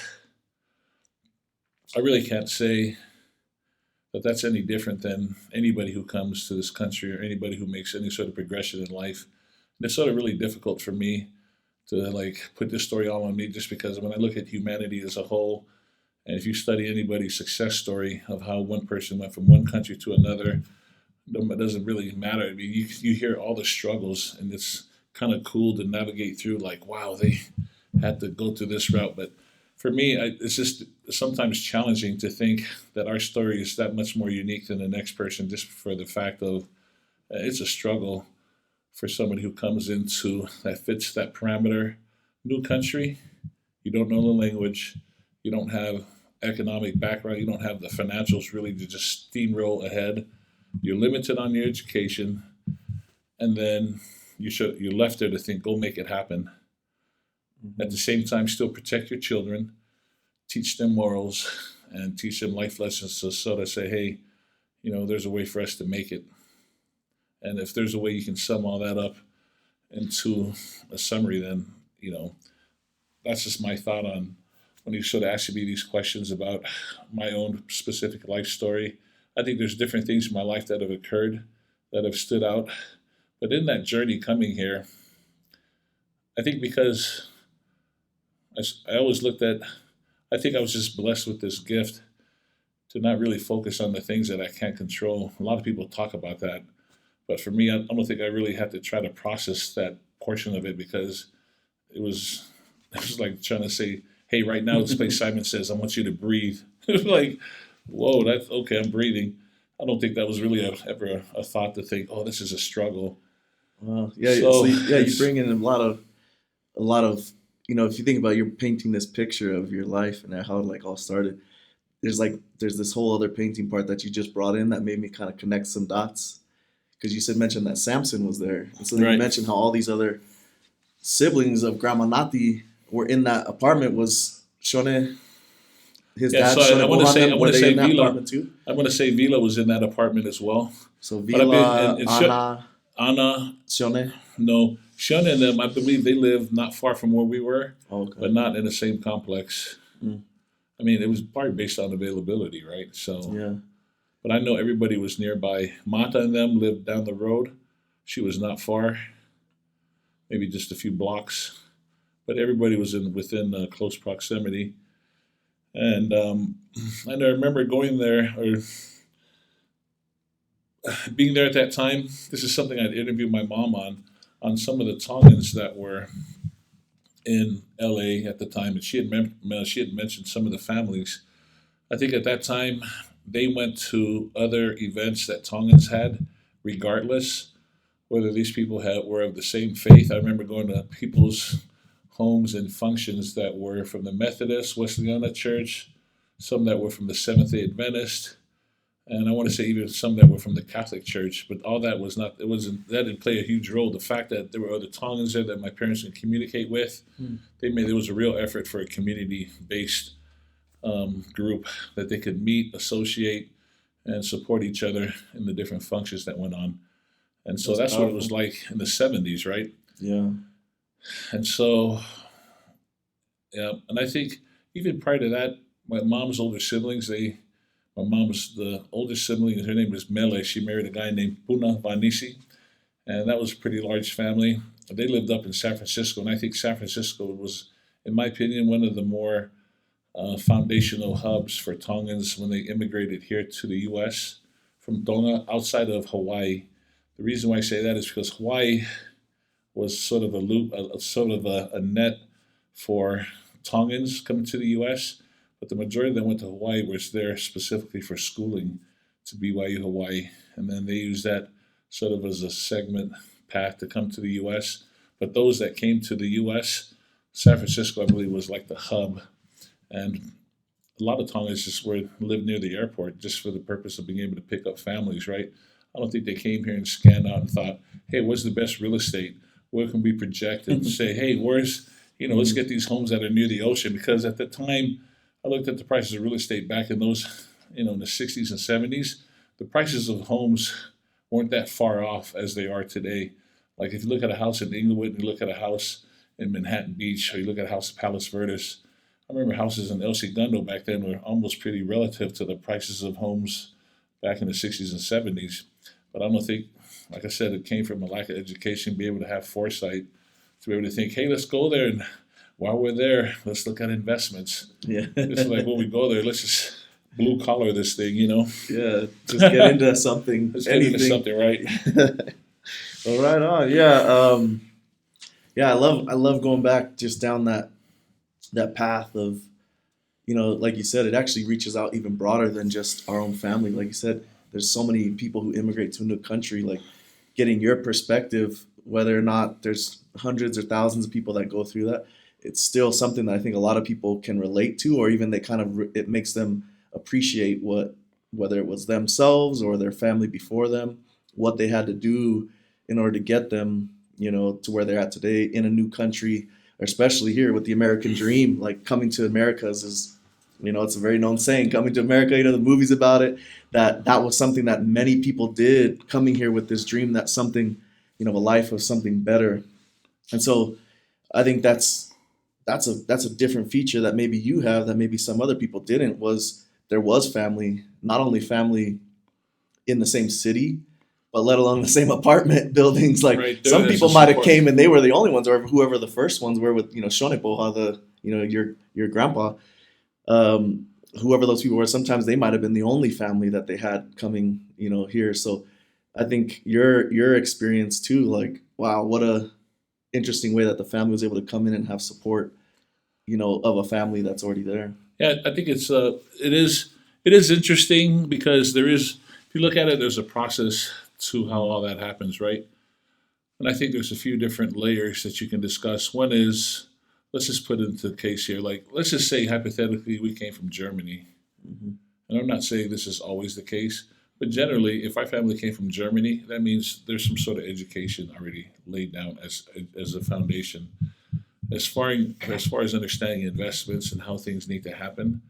I really can't say that that's any different than anybody who comes to this country or anybody who makes any sort of progression in life. And it's sort of really difficult for me to like put this story all on me, just because when I look at humanity as a whole, and if you study anybody's success story of how one person went from one country to another, it doesn't really matter. I mean, you hear all the struggles, and it's kind of cool to navigate through. Like, wow, they had to go through this route. But for me, it's just sometimes challenging to think that our story is that much more unique than the next person, just for the fact of it's a struggle for somebody who comes into that fits that parameter. New country, you don't know the language, you don't have economic background, you don't have the financials really to just steamroll ahead. You're limited on your education, and then you're left there to think, go make it happen. At the Mhm. same time, still protect your children, teach them morals, and teach them life lessons to sort of say, hey, there's a way for us to make it. And if there's a way you can sum all that up into a summary, then, that's just my thought on when you sort of ask me these questions about my own specific life story. I think there's different things in my life that have occurred that have stood out. But in that journey coming here, I think because I always looked at, I think I was just blessed with this gift to not really focus on the things that I can't control. A lot of people talk about that. But for me, I don't think I really had to try to process that portion of it, because it was it was like trying to say, "Hey, right now, this place Simon says I want you to breathe." It was like, "Whoa, that's okay. I'm breathing." I don't think that was really ever a thought to think, "Oh, this is a struggle." Well, yeah. So So yeah, you it's bring in a lot of if you think about you're painting this picture of your life and how it like all started. There's this whole other painting part that you just brought in that made me kind of connect some dots because you said mentioned that Samson was there, and so then you right. mentioned how all these other siblings of Grandma Nati were in that apartment. Was Shone his Yeah. dad So I Shone want to Bohan say I them? want Were to they say in that Vila. apartment too? I want to say Vila was in that apartment as well. So But I've been Vila, and Anna, Anna. Shone. No, Shun and them. I believe they live not far from where we were, Oh, okay. but not in the same complex. Mm, I mean, it was probably based on availability, right? So, yeah. but I know everybody was nearby. Mata and them lived down the road. She was not far, maybe just a few blocks, but everybody was in within close proximity. And I remember going there or being there at that time. This is something I'd interviewed my mom on some of the Tongans that were in LA at the time, and she had mentioned some of the families. I think at that time they went to other events that Tongans had, regardless whether these people were of the same faith. I remember going to people's homes and functions that were from the Methodist, Wesleyana Church, some that were from the Seventh Day Adventist, and I want to say even some that were from the Catholic Church. But all that was not. It wasn't. That didn't play a huge role. The fact that there were other Tongans there that my parents could communicate with, Mm. they made there was a real effort for a community-based group that they could meet, associate, and support each other in the different functions that went on. And so That's that's what it was powerful. like in the '70s, right? Yeah. And so, yeah, and I think even prior to that, my mom's older siblings, my mom's the oldest sibling, her name was Mele. She married a guy named Puna Vanisi, and that was a pretty large family. They lived up in San Francisco, and I think San Francisco was, in my opinion, one of the more foundational hubs for Tongans when they immigrated here to the U.S. from Tonga outside of Hawaii. The reason why I say that is because Hawaii was sort of a loop, sort of a net for Tongans coming to the U.S., but the majority of them went to Hawaii, was there specifically for schooling to BYU Hawaii, and then they used that sort of as a segment path to come to the U.S. But those that came to the U.S., San Francisco, I believe, was like the hub, and a lot of Tongans just lived near the airport just for the purpose of being able to pick up families, right? I don't think they came here and scanned out and thought, hey, what's the best real estate? Where can we project and say, hey, let's get these homes that are near the ocean? Because at the time, I looked at the prices of real estate back in those, in the 60s and 70s. The prices of homes weren't that far off as they are today. Like if you look at a house in Inglewood and you look at a house in Manhattan Beach, or you look at a house in Palos Verdes, I remember houses in El Segundo back then were almost pretty relative to the prices of homes back in the 60s and 70s. But I don't think, like I said, it came from a lack of education, be able to have foresight, to be able to think, hey, let's go there, and while we're there, let's look at investments. Yeah. It's like when we go there, let's just blue collar this thing, Yeah, just get into something. Let's get into something, right? Well, right on. Yeah. Yeah, I love going back just down that path of, like you said, it actually reaches out even broader than just our own family. Like you said, there's so many people who immigrate to a new country, like getting your perspective, whether or not there's hundreds or thousands of people that go through that, it's still something that I think a lot of people can relate to, or even it makes them appreciate whether it was themselves or their family before them, what they had to do in order to get them, to where they're at today in a new country, especially here with the American dream. Like coming to Americas is, it's a very known saying, coming to America, the movies about it, that was something that many people did, coming here with this dream that something, a life of something better. And so I think that's a different feature that maybe you have that maybe some other people didn't, was there was family, not only family in the same city, but let alone the same apartment buildings. Like right, some people might have came and they were the only ones, or whoever the first ones were with, Shonepoha, your grandpa, whoever those people were, sometimes they might have been the only family that they had coming, here. So I think your experience too, like, wow, what a interesting way that the family was able to come in and have support, of a family that's already there. Yeah, I think it is interesting because if you look at it, there's a process to how all that happens, right? And I think there's a few different layers that you can discuss. One is, let's just put it into the case here. Like, let's just say hypothetically we came from Germany. Mm-hmm. And I'm not saying this is always the case, but generally, if our family came from Germany, that means there's some sort of education already laid down as a foundation. As far as understanding investments and how things need to happen,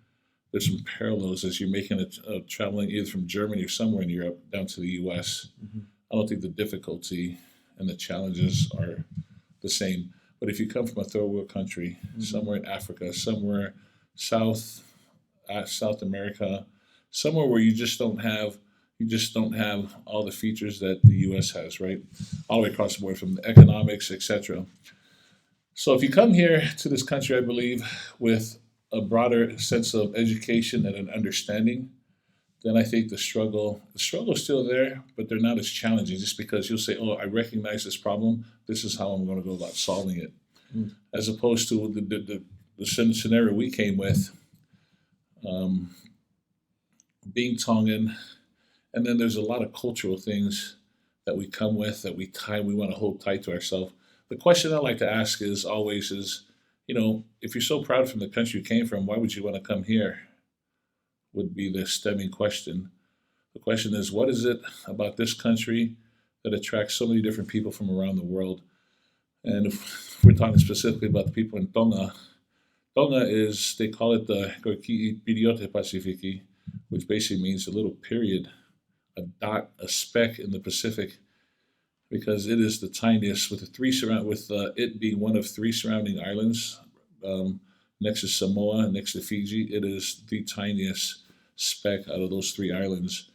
there's some parallels as you're making traveling either from Germany or somewhere in Europe down to the U.S. Mm-hmm. I don't think the difficulty and the challenges are the same. But if you come from a third world country, mm-hmm. somewhere in Africa, somewhere South America, somewhere where you just don't have all the features that the U.S. has, right? All the way across the board, from the economics, etc. So if you come here to this country, I believe, with a broader sense of education and an understanding, then I think the struggle is still there, but they're not as challenging, just because you'll say, oh, I recognize this problem, this is how I'm going to go about solving it. Mm. As opposed to the scenario we came with, being Tongan, and then there's a lot of cultural things that we come with that we want to hold tight to ourselves. The question I like to ask is always, if you're so proud from the country you came from, why would you want to come here? Would be the stemming question. The question is, what is it about this country that attracts so many different people from around the world? And if we're talking specifically about the people in Tonga, they call it the Koiki Piriote Pasifiki, which basically means a little period, a dot, a speck in the Pacific, because it is the tiniest, with it being one of three surrounding islands, next to Samoa, next to Fiji. It is the tiniest speck out of those three islands.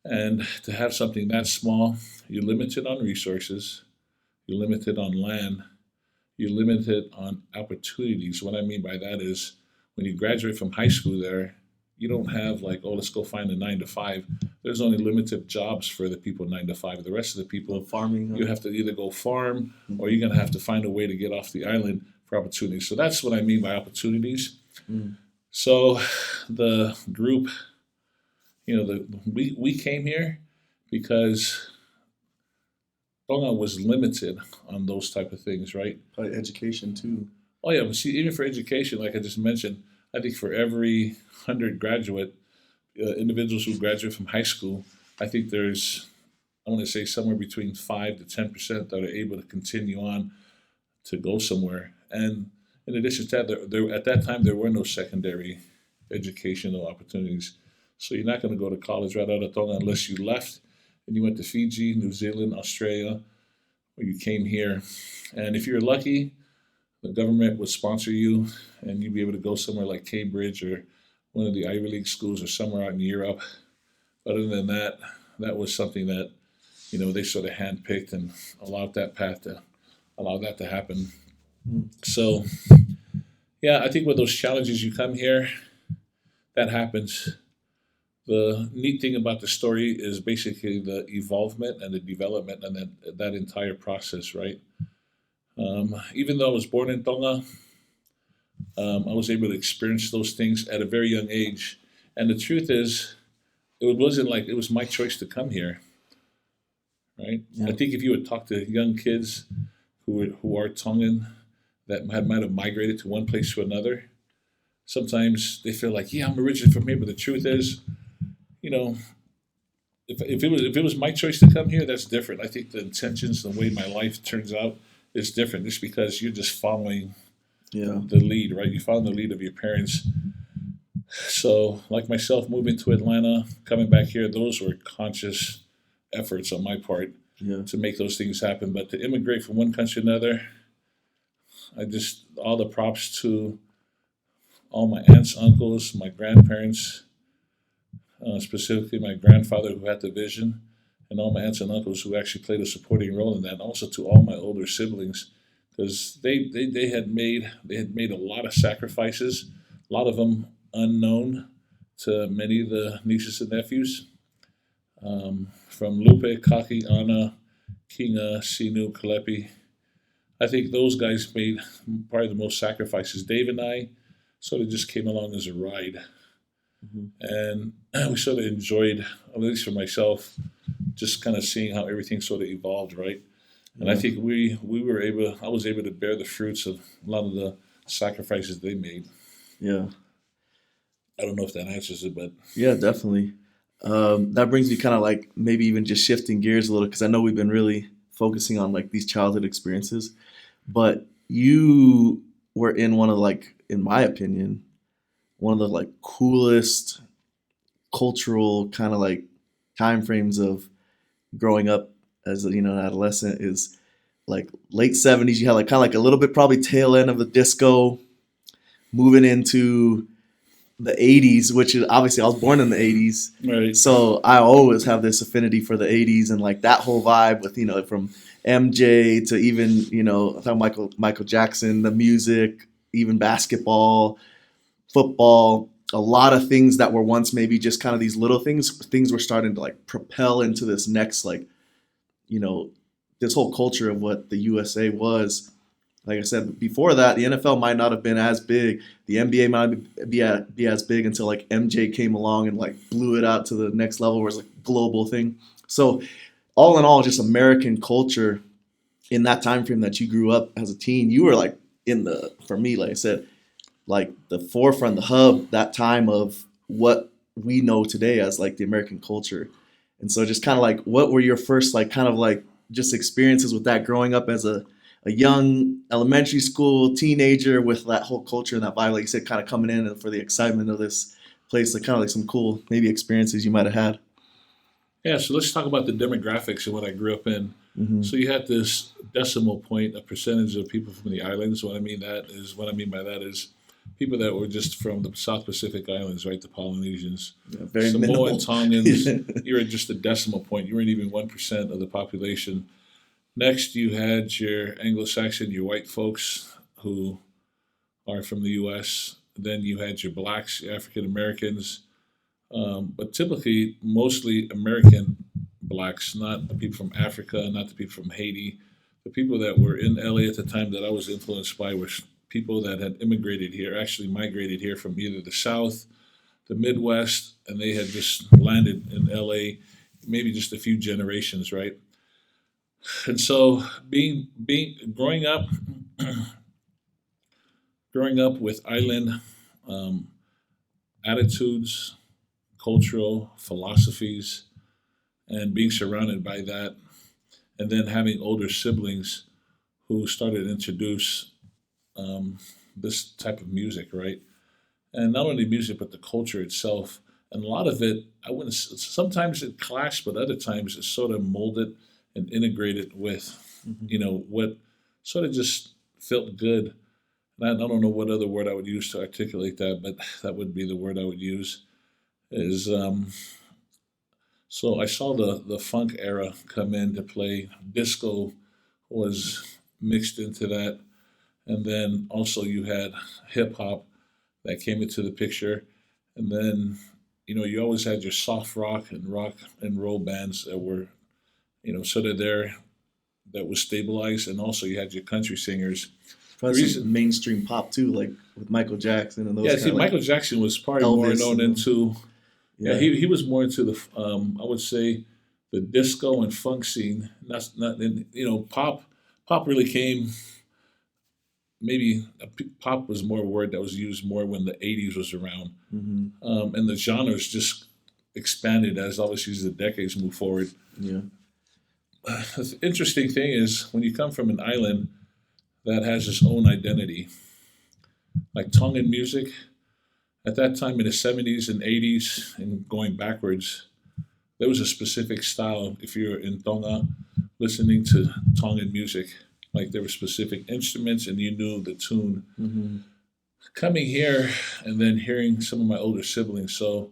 And to have something that small, you're limited on resources, you're limited on land, you're limited on opportunities. What I mean by that is, when you graduate from high school there, you don't have like, oh, let's go find a 9 to 5. There's only limited jobs for the people 9 to 5. The rest of the people, farming, you have to either go farm, or you're going to have to find a way to get off the island for opportunities. So that's what I mean by opportunities. Mm. So the group, we came here because Tonga was limited on those type of things, right? Probably education too. Oh yeah, but see, even for education, like I just mentioned, I think for every 100 individuals who graduate from high school, I think there's, I want to say somewhere between 5 to 10% that are able to continue on to go somewhere. And in addition to that, at that time there were no secondary educational opportunities. So you're not going to go to college right out of Tonga unless you left and you went to Fiji, New Zealand, Australia, or you came here. And if you're lucky, the government would sponsor you, and you'd be able to go somewhere like Cambridge or one of the Ivy League schools or somewhere out in Europe. Other than that, that was something that they sort of handpicked and allowed that to happen. Mm. So yeah, I think with those challenges, you come here, that happens. The neat thing about the story is basically the evolvement and the development and that entire process, right? Even though I was born in Tonga, I was able to experience those things at a very young age. And the truth is, it wasn't like it was my choice to come here, right? Yeah. I think if you would talk to young kids who are Tongan that might have migrated to one place to another, sometimes they feel like, yeah, I'm originally from here, but the truth is, you know, if it was my choice to come here, that's different. I think the intentions, the way my life turns out, is different. Just because you're just following Yeah. the lead, right? You follow the lead of your parents. So, like myself, moving to Atlanta, coming back here, those were conscious efforts on my part Yeah. to make those things happen. But to immigrate from one country to another, all the props to all my aunts, uncles, my grandparents, specifically my grandfather who had the vision, and all my aunts and uncles who actually played a supporting role in that, and also to all my older siblings, because they had made a lot of sacrifices, a lot of them unknown to many of the nieces and nephews, from Lupe, Kaki, Ana, Kinga, Sinu, Kalepi. I think those guys made probably the most sacrifices. Dave and I sort of just came along as a ride, Hmm. and we sort of enjoyed, at least for myself, just kind of seeing how everything sort of evolved, right? And I Yeah. think I was able to bear the fruits of a lot of the sacrifices they made. Yeah. I don't know if that answers it, but Yeah, definitely. That brings me kind of like maybe even just shifting gears a little because I know we've been really focusing on like these childhood experiences, but you were in one of like, in my opinion, one of the like coolest cultural kind of like time frames of growing up as an adolescent is like late 70s. You had like kind of like a little bit probably tail end of the disco moving into the 80s, which is obviously I was born in the 80s. right, So I always have this affinity for the 80s and like that whole vibe with, from MJ to even, I thought Michael Jackson, the music, even basketball, football, a lot of things that were once maybe just kind of these little things were starting to like propel into this next like, you know, this whole culture of what the USA was. Like I said before that, the NFL might not have been as big. The NBA might be as big until like MJ came along and like blew it out to the next level, where it's like a global thing. So all in all, just American culture in that time frame that you grew up as a teen, you were like for me, like I said, like the forefront, the hub, that time of what we know today as like the American culture. And so just kind of like, what were your first like kind of like just experiences with that growing up as a young elementary school teenager with that whole culture and that vibe, like you said, kind of coming in and for the excitement of this place, like kind of like some cool maybe experiences you might have had. yeah. So let's talk about the demographics of what I grew up in. Hmm. So you had this decimal point, a percentage of people from the islands. What I mean by that is people that were just from the South Pacific Islands, right? The Polynesians, Yeah, very Samoan, minimal. Tongans. You were just a decimal point. You weren't even 1% of the population. Next, you had your Anglo-Saxon, your white folks who are from the U.S. Then you had your blacks, your African Americans, but typically mostly American blacks, not the people from Africa, not the people from Haiti. The people that were in LA at the time that I was influenced by were people that had immigrated here, actually migrated here from either the South, the Midwest, and they had just landed in LA, maybe just a few generations, right? And so being growing up with island um, attitudes, cultural philosophies, and being surrounded by that, and then having older siblings who started to introduce um, this type of music, right? And not only music, but the culture itself. And a lot of it, I wouldn't. Sometimes it clashed, but other times it sort of molded and integrated with, Hmm. what sort of just felt good. And I don't know what other word I would use to articulate that, but that would be the word I would use. Is So I saw the funk era come into play. Disco was mixed into that, and then also you had hip hop that came into the picture, and then you always had your soft rock and roll bands that were sort of there that was stabilized, and also you had your country singers. The Plus some reason, mainstream pop too, like with Michael Jackson and those yeah, kind see, of like Michael Jackson was probably more Elvis known and them. into. Yeah, Yeah. he was more into the I would say the disco and funk scene. That's not and, pop. Pop really came maybe pop was more a word that was used more when the '80s was around, Hmm. and the genres just expanded as obviously as the decades move forward. Yeah. The interesting thing is when you come from an island that has its own identity, like Tongan music at that time in the '70s and '80s and going backwards, there was a specific style. If you're in Tonga, listening to Tongan music, like there were specific instruments and you knew the tune. Hmm. Coming here and then hearing some of my older siblings. So,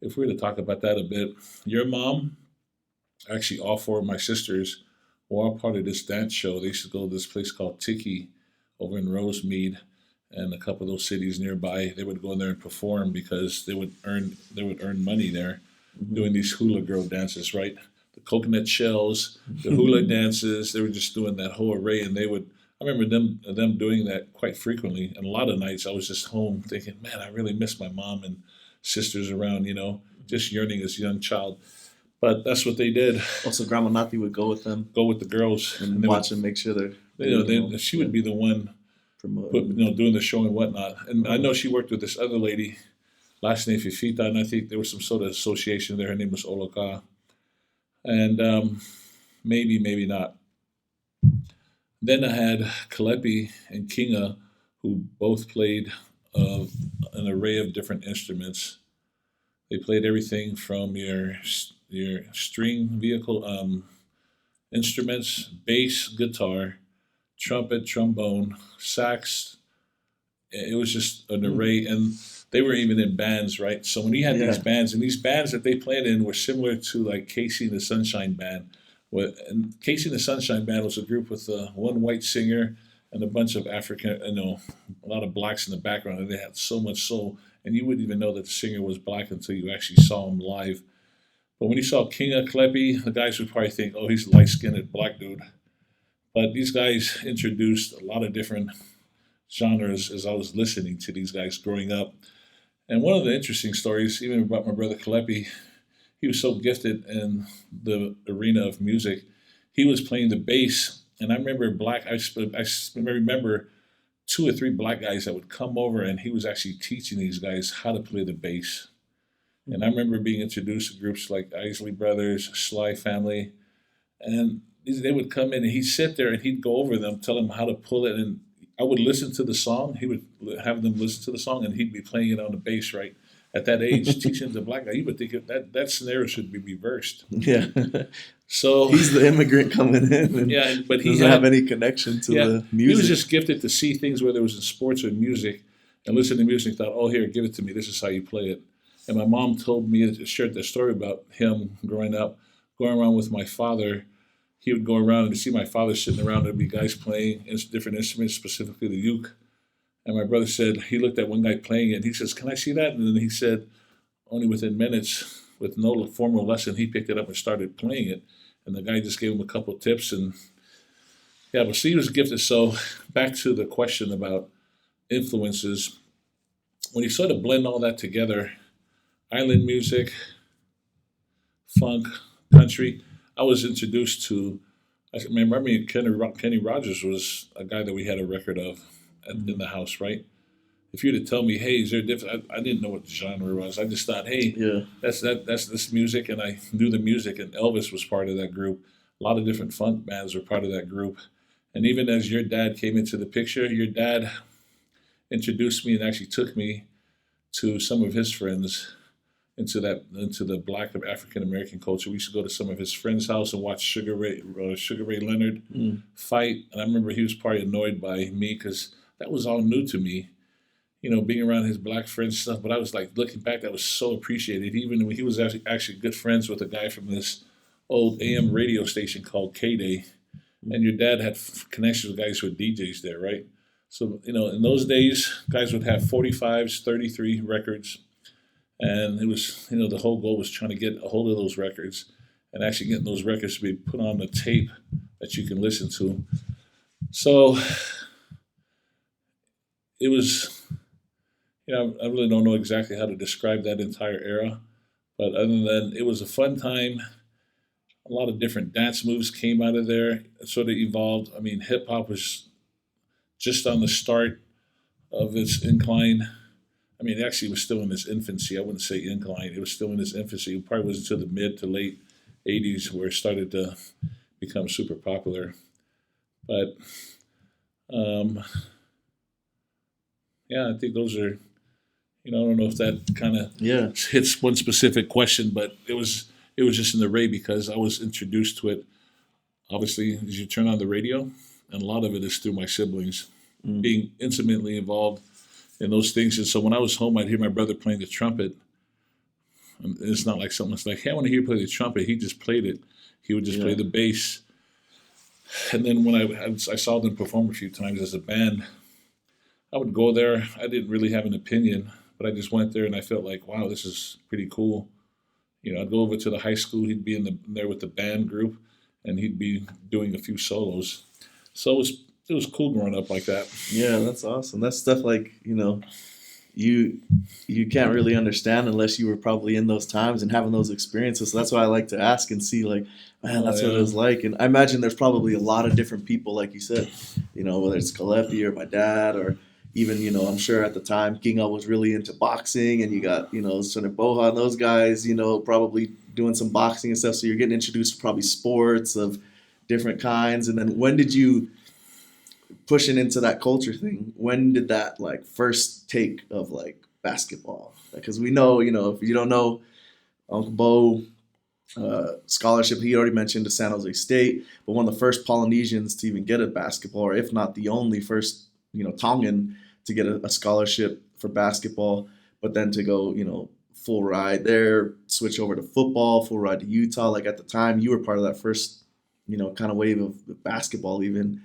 if we were to talk about that a bit, your mom, actually, all four of my sisters were all part of this dance show. They used to go to this place called Tiki over in Rosemead and a couple of those cities nearby. They would go in there and perform because they would earn money there Hmm. doing these hula girl dances, right? The coconut shells, the hula dances. They were just doing that whole array, and they would. I remember them doing that quite frequently. And a lot of nights, I was just home thinking, "Man, I really miss my mom and sisters around." Just yearning as a young child. But that's what they did. Also, Grandma Nati would go with them Go with the girls, and and they would. watch and make sure they would, She would yeah, be the one promote. doing the show and whatnot. And I Oh, know she worked with this other lady, last name Fifita, and I think there was some sort of association there. Her name was Oloka, and maybe not. Then I had Kalepi and Kinga, who both played uh, an array of different instruments. They played everything from your string vehicle instruments, bass, guitar, trumpet, trombone, sax. It was just an mm, array, and they were even in bands, right? So when you had these yeah. bands, and these bands that they played in were similar to like Casey and the Sunshine Band. And Casey and the Sunshine Band was a group with one white singer and a bunch of African, a lot of blacks in the background, and they had so much soul, and you wouldn't even know that the singer was black until you actually saw him live. But when you saw Kinga Klepi, the guys would probably think, "Oh, he's a light-skinned black dude." But these guys introduced a lot of different genres as I was listening to these guys growing up. And one of the interesting stories, even about my brother Kalepi, he was so gifted in the arena of music. He was playing the bass, and I remember remember two or three black guys that would come over, and he was actually teaching these guys how to play the bass. And I Mhm. remember being introduced to groups like Isley Brothers, Sly Family, and they would come in and he'd sit there and he'd go over them, tell them how to pull it, and I would listen to the song. He would have them listen to the song, and he'd be playing it on the bass. Right at that age, teaching the black guy, you would think that scenario should be reversed. Yeah. So He's the immigrant coming in and yeah, but he doesn't have had any connection to yeah, the he was music. just gifted to see things whether it was in sports or music, and listen to music. Thought, oh, here, give it to me. This is how you play it. And my mom told me, shared the story about him growing up, going around with my father. He would go around and see my father sitting around. There'd be guys playing different instruments, specifically the uke. And my brother said he looked at one guy playing it. And he says, "Can I see that?" And then he said, only within minutes, with no formal lesson, he picked it up and started playing it. And the guy just gave him a couple of tips. And yeah, but see, he was gifted. So back to the question about influences, when you sort of blend all that together, island music, funk, country, I was introduced to. I remember Kenny Rogers was a guy that we had a record of Mm-hmm. in the house, right? If you'd have told me, hey, is there a difference? I didn't know what the genre was. I just thought, hey, Yeah. that's this music, and I knew the music, and Elvis was part of that group. A lot of different funk bands were part of that group, and even as your dad came into the picture, your dad introduced me and actually took me to some of his friends into the Black African American culture. We used to go to some of his friends' house and watch Sugar Ray Leonard Mm. fight, and I remember he was probably annoyed by me because that was all new to me, being around his black friends stuff. But I was like, looking back, that was so appreciated. Even when he was actually good friends with a guy from this old AM radio station called K Day, and your dad had connections with guys who were DJs there, right? So in those days, guys would have 45s, 33 records, and it was the whole goal was trying to get a hold of those records and actually getting those records to be put on the tape that you can listen to. So it was. I really don't know exactly how to describe that entire era, but other than it was a fun time. A lot of different dance moves came out of there. It sort of evolved. I mean, hip hop was just on the start of its incline. I mean, actually, it was still in its infancy. I wouldn't say incline. It was still in its infancy. It probably was until the mid to late '80s where it started to become super popular. But um, yeah, I think those are. I don't know if that kind of Yeah. hits one specific question, but it was just in the Ray because I was introduced to it. Obviously, as you turn on the radio, and a lot of it is through my siblings Mm. being intimately involved in those things. And so when I was home, I'd hear my brother playing the trumpet. And it's not like someone's like, "Hey, I want to hear you play the trumpet." He just played it. He would just play Yeah. the bass. And then when I saw them perform a few times as a band, I would go there. I didn't really have an opinion, but I just went there and I felt like, wow, this is pretty cool. I'd go over to the high school. He'd be there with the band group, and he'd be doing a few solos. So it was cool growing up like that. Yeah, that's awesome. That's stuff like, you you can't really understand unless you were probably in those times and having those experiences. So that's why I like to ask and see like, man, Oh that's what it yeah, was like. And I imagine there's probably a lot of different people, like you said, whether it's Kalepi or my dad or even, I'm sure at the time Kinga was really into boxing and you got, Sonny Boha and those guys, probably doing some boxing and stuff. So you're getting introduced to probably sports of different kinds. And then when did you pushing into that culture thing, when did that like first take of like basketball? Because we know, if you don't know, Uncle Bo scholarship, he already mentioned to San Jose State, but one of the first Polynesians to even get a basketball, or if not the only first, Tongan to get a scholarship for basketball, but then to go, full ride there, switch over to football, full ride to Utah. Like at the time, you were part of that first, kind of wave of basketball even.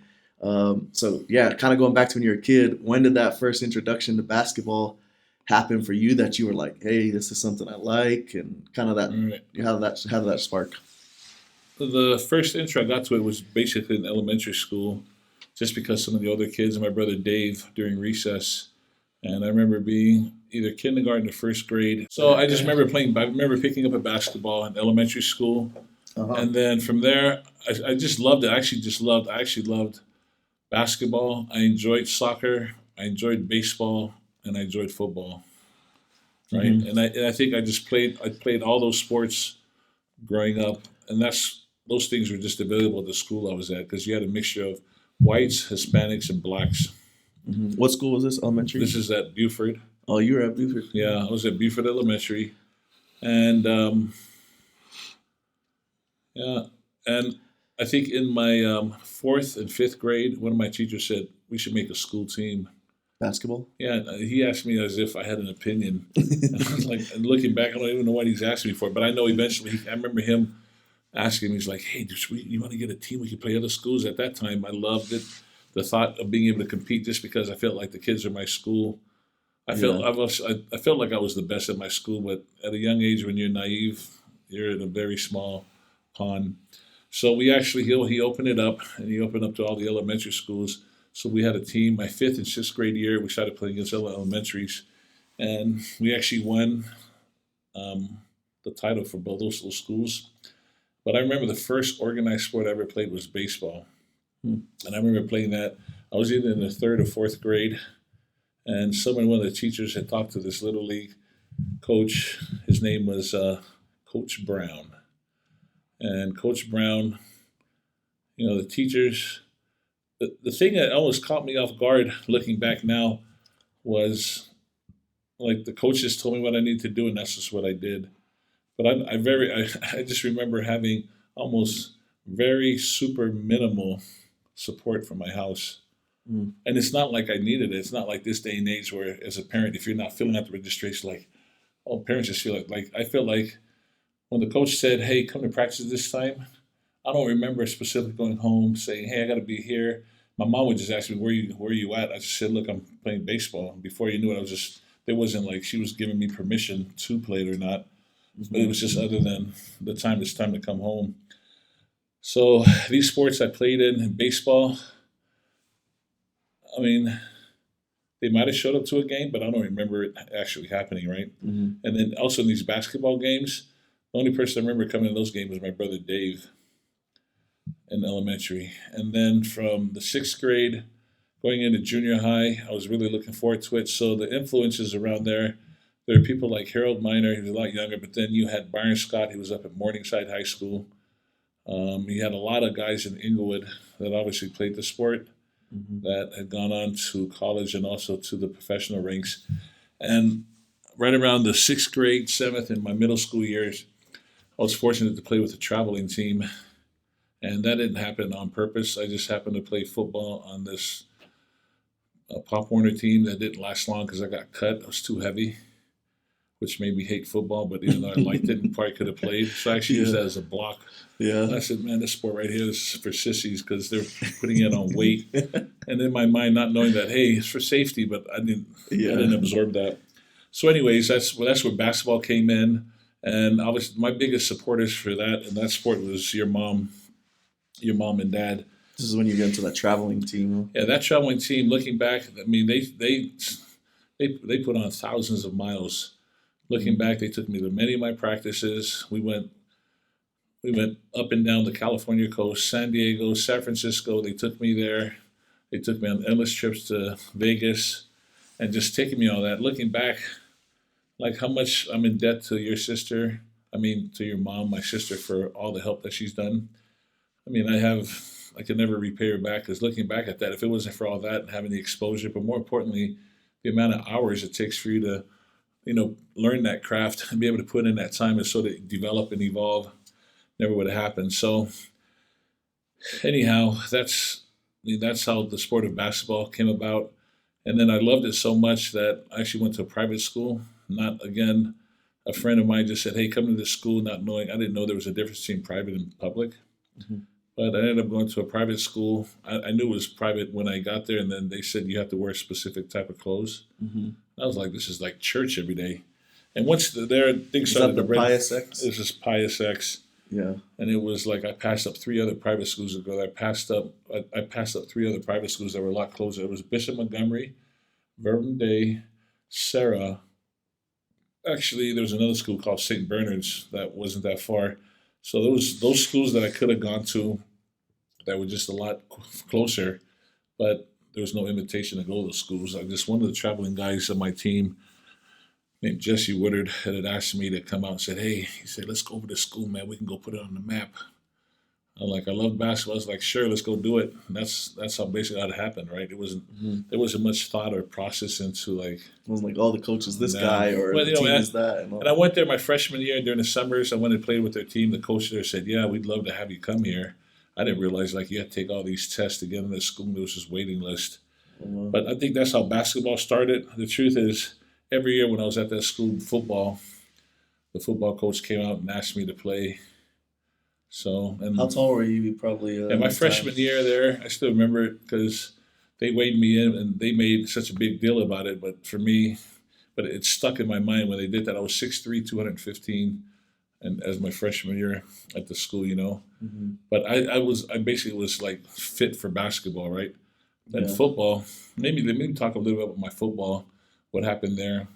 So yeah, kind of going back to when you were a kid, when did that first introduction to basketball happen for you that you were like, hey, this is something I like, and kind of that all right. how did that spark? The first intro I got to it was basically in elementary school, just because some of the older kids and my brother Dave during recess, and I remember being either kindergarten or first grade. So I just remember playing. I remember picking up a basketball in elementary school, Uh-huh. and then from there, I just loved it. I actually loved basketball. I enjoyed soccer. I enjoyed baseball, and I enjoyed football. Right, Hmm. and I think I just played. I played all those sports growing up, and those things were just available at the school I was at because you had a mixture of whites, Hispanics, and blacks. Hmm. What school was this? Elementary? This is at Buford. Oh, you were at Buford. Yeah, I was at Buford Elementary, and yeah, and I think in my fourth and fifth grade, one of my teachers said we should make a school team. Basketball. Yeah, and he asked me as if I had an opinion, and I was like, and looking back, I don't even know what he's asking me for, but I know eventually. I remember him asking me, he's like, "Hey, you want to get a team? We could play other schools." At that time, I loved it, the thought of being able to compete, just because I felt like the kids are my school. Yeah. I felt like I was the best at my school, but at a young age, when you're naive, you're in a very small pond. So we actually he opened it up, and he opened up to all the elementary schools. So we had a team. My 5th and 6th grade year, we started playing against elementaries, and we actually won the title for both those little schools. But I remember the first organized sport I ever played was baseball. And I remember playing that. I was either in the 3rd or 4th grade, and one of the teachers had talked to this little league coach. His name was Coach Brown. And Coach Brown, the teachers, the thing that always caught me off guard looking back now was like the coaches told me what I needed to do, and that's just what I did. But I just remember having almost very super minimal support from my house. And it's not like I needed it. It's not like this day and age where, as a parent, if you're not filling out the registration, like all parents just feel like I felt like when the coach said, "Hey, come to practice this time," I don't remember specifically going home saying, "Hey, I got to be here." My mom would just ask me, "Where are you at?" I just said, "Look, I'm playing baseball." And before you knew it, there wasn't like she was giving me permission to play it or not. But it was just other than it's time to come home. So these sports I played in baseball, I mean, they might have showed up to a game, but I don't remember it actually happening, right? And then also in these basketball games, the only person I remember coming to those games was my brother Dave in elementary. And then from the 6th grade going into junior high, I was really looking forward to it. So the influences around there are people like Harold Miner, he was a lot younger, but then you had Byron Scott, he was up at Morningside High School. You had a lot of guys in Inglewood that obviously played the sport, that had gone on to college and also to the professional ranks. And right around the 6th grade, 7th, and my middle school years, I was fortunate to play with a traveling team. And that didn't happen on purpose. I just happened to play football on this Pop Warner team that didn't last long because I got cut. I was too heavy, which made me hate football. But even though I liked it and probably could have played, so I actually used that as a block. And I said, man, this sport right here is for sissies because they're putting it on weight. And in my mind, not knowing that, hey, it's for safety, but I didn't absorb that. So anyways, that's where basketball came in. And obviously my biggest supporters for that and that sport was your mom and dad. This is when you get into that traveling team. Yeah, that traveling team, looking back, I mean, they put on thousands of miles. Looking back, they took me to many of my practices. We went up and down the California coast, San Diego, San Francisco. They took me there. They took me on endless trips to Vegas and just taking me all that. Looking back, like how much I'm in debt to your sister. I mean, to your mom, my sister, for all the help that she's done. I mean, I could never repay her back because looking back at that, if it wasn't for all that and having the exposure, but more importantly, the amount of hours it takes for you to, learn that craft and be able to put in that time and sort of develop and evolve, never would have happened. So anyhow, that's how the sport of basketball came about. And then I loved it so much that I actually went to a private school. Not, again, a friend of mine just said, hey, come to this school, not knowing, I didn't know there was a difference between private and public. But I ended up going to a private school. I knew it was private when I got there, and then they said you have to wear a specific type of clothes. I was like, this is like church every day. And once things started to Pius X? This is Pius X. Yeah. And it was like I passed up 3 other private schools to go there. I passed up 3 other private schools that were a lot closer. It was Bishop Montgomery, Verbum Day, Sarah. Actually, there was another school called St. Bernard's that wasn't that far. So those schools that I could have gone to that were just a lot closer, but there was no invitation to go to those schools. One of the traveling guys on my team named Jesse Woodard had asked me to come out and said, hey, he said, let's go over to school, man. We can go put it on the map. I'm like, I love basketball. I was like, sure, let's go do it. And that's how basically how it happened, right? It wasn't there wasn't much thought or process into like. It wasn't like, the coach is this guy or the team is that. And I went there my freshman year during the summers. I went and played with their team. The coach there said, yeah, we'd love to have you come here. I didn't realize like you had to take all these tests to get in the school. There was this waiting list. But I think that's how basketball started. The truth is, every year when I was at that school football, the football coach came out and asked me to play. So, and how tall were you? Probably. My freshman year there, I still remember it because they weighed me in and they made such a big deal about it. But for me, it stuck in my mind when they did that. I was 6'3", 215, and as my freshman year at the school, But I basically was like fit for basketball, right? And Yeah. football, let me talk a little bit about my football. What happened there?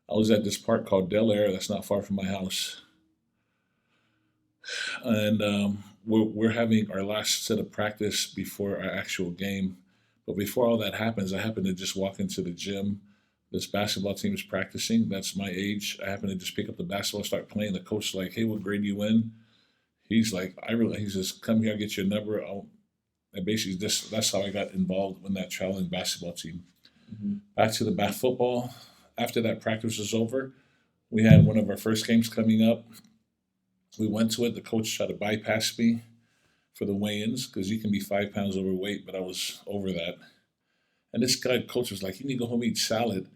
I was at this park called Del Air. That's not far from my house, and we're having our last set of practice before our actual game. But before all that happens, I happen to just walk into the gym. This basketball team is practicing. That's my age. I happen to just pick up the basketball, start playing. The coach is like, "Hey, what grade you in?" He's like, "I really." He says, "Come here, I'll get your number." I basically just that's how I got involved in that traveling basketball team. Hmm. Back to the football. After that practice was over, we had one of our first games coming up. We went to it. The coach tried to bypass me for the weigh-ins because you can be 5 pounds overweight, but I was over that. And this guy coach was like, "You need to go home and eat salad."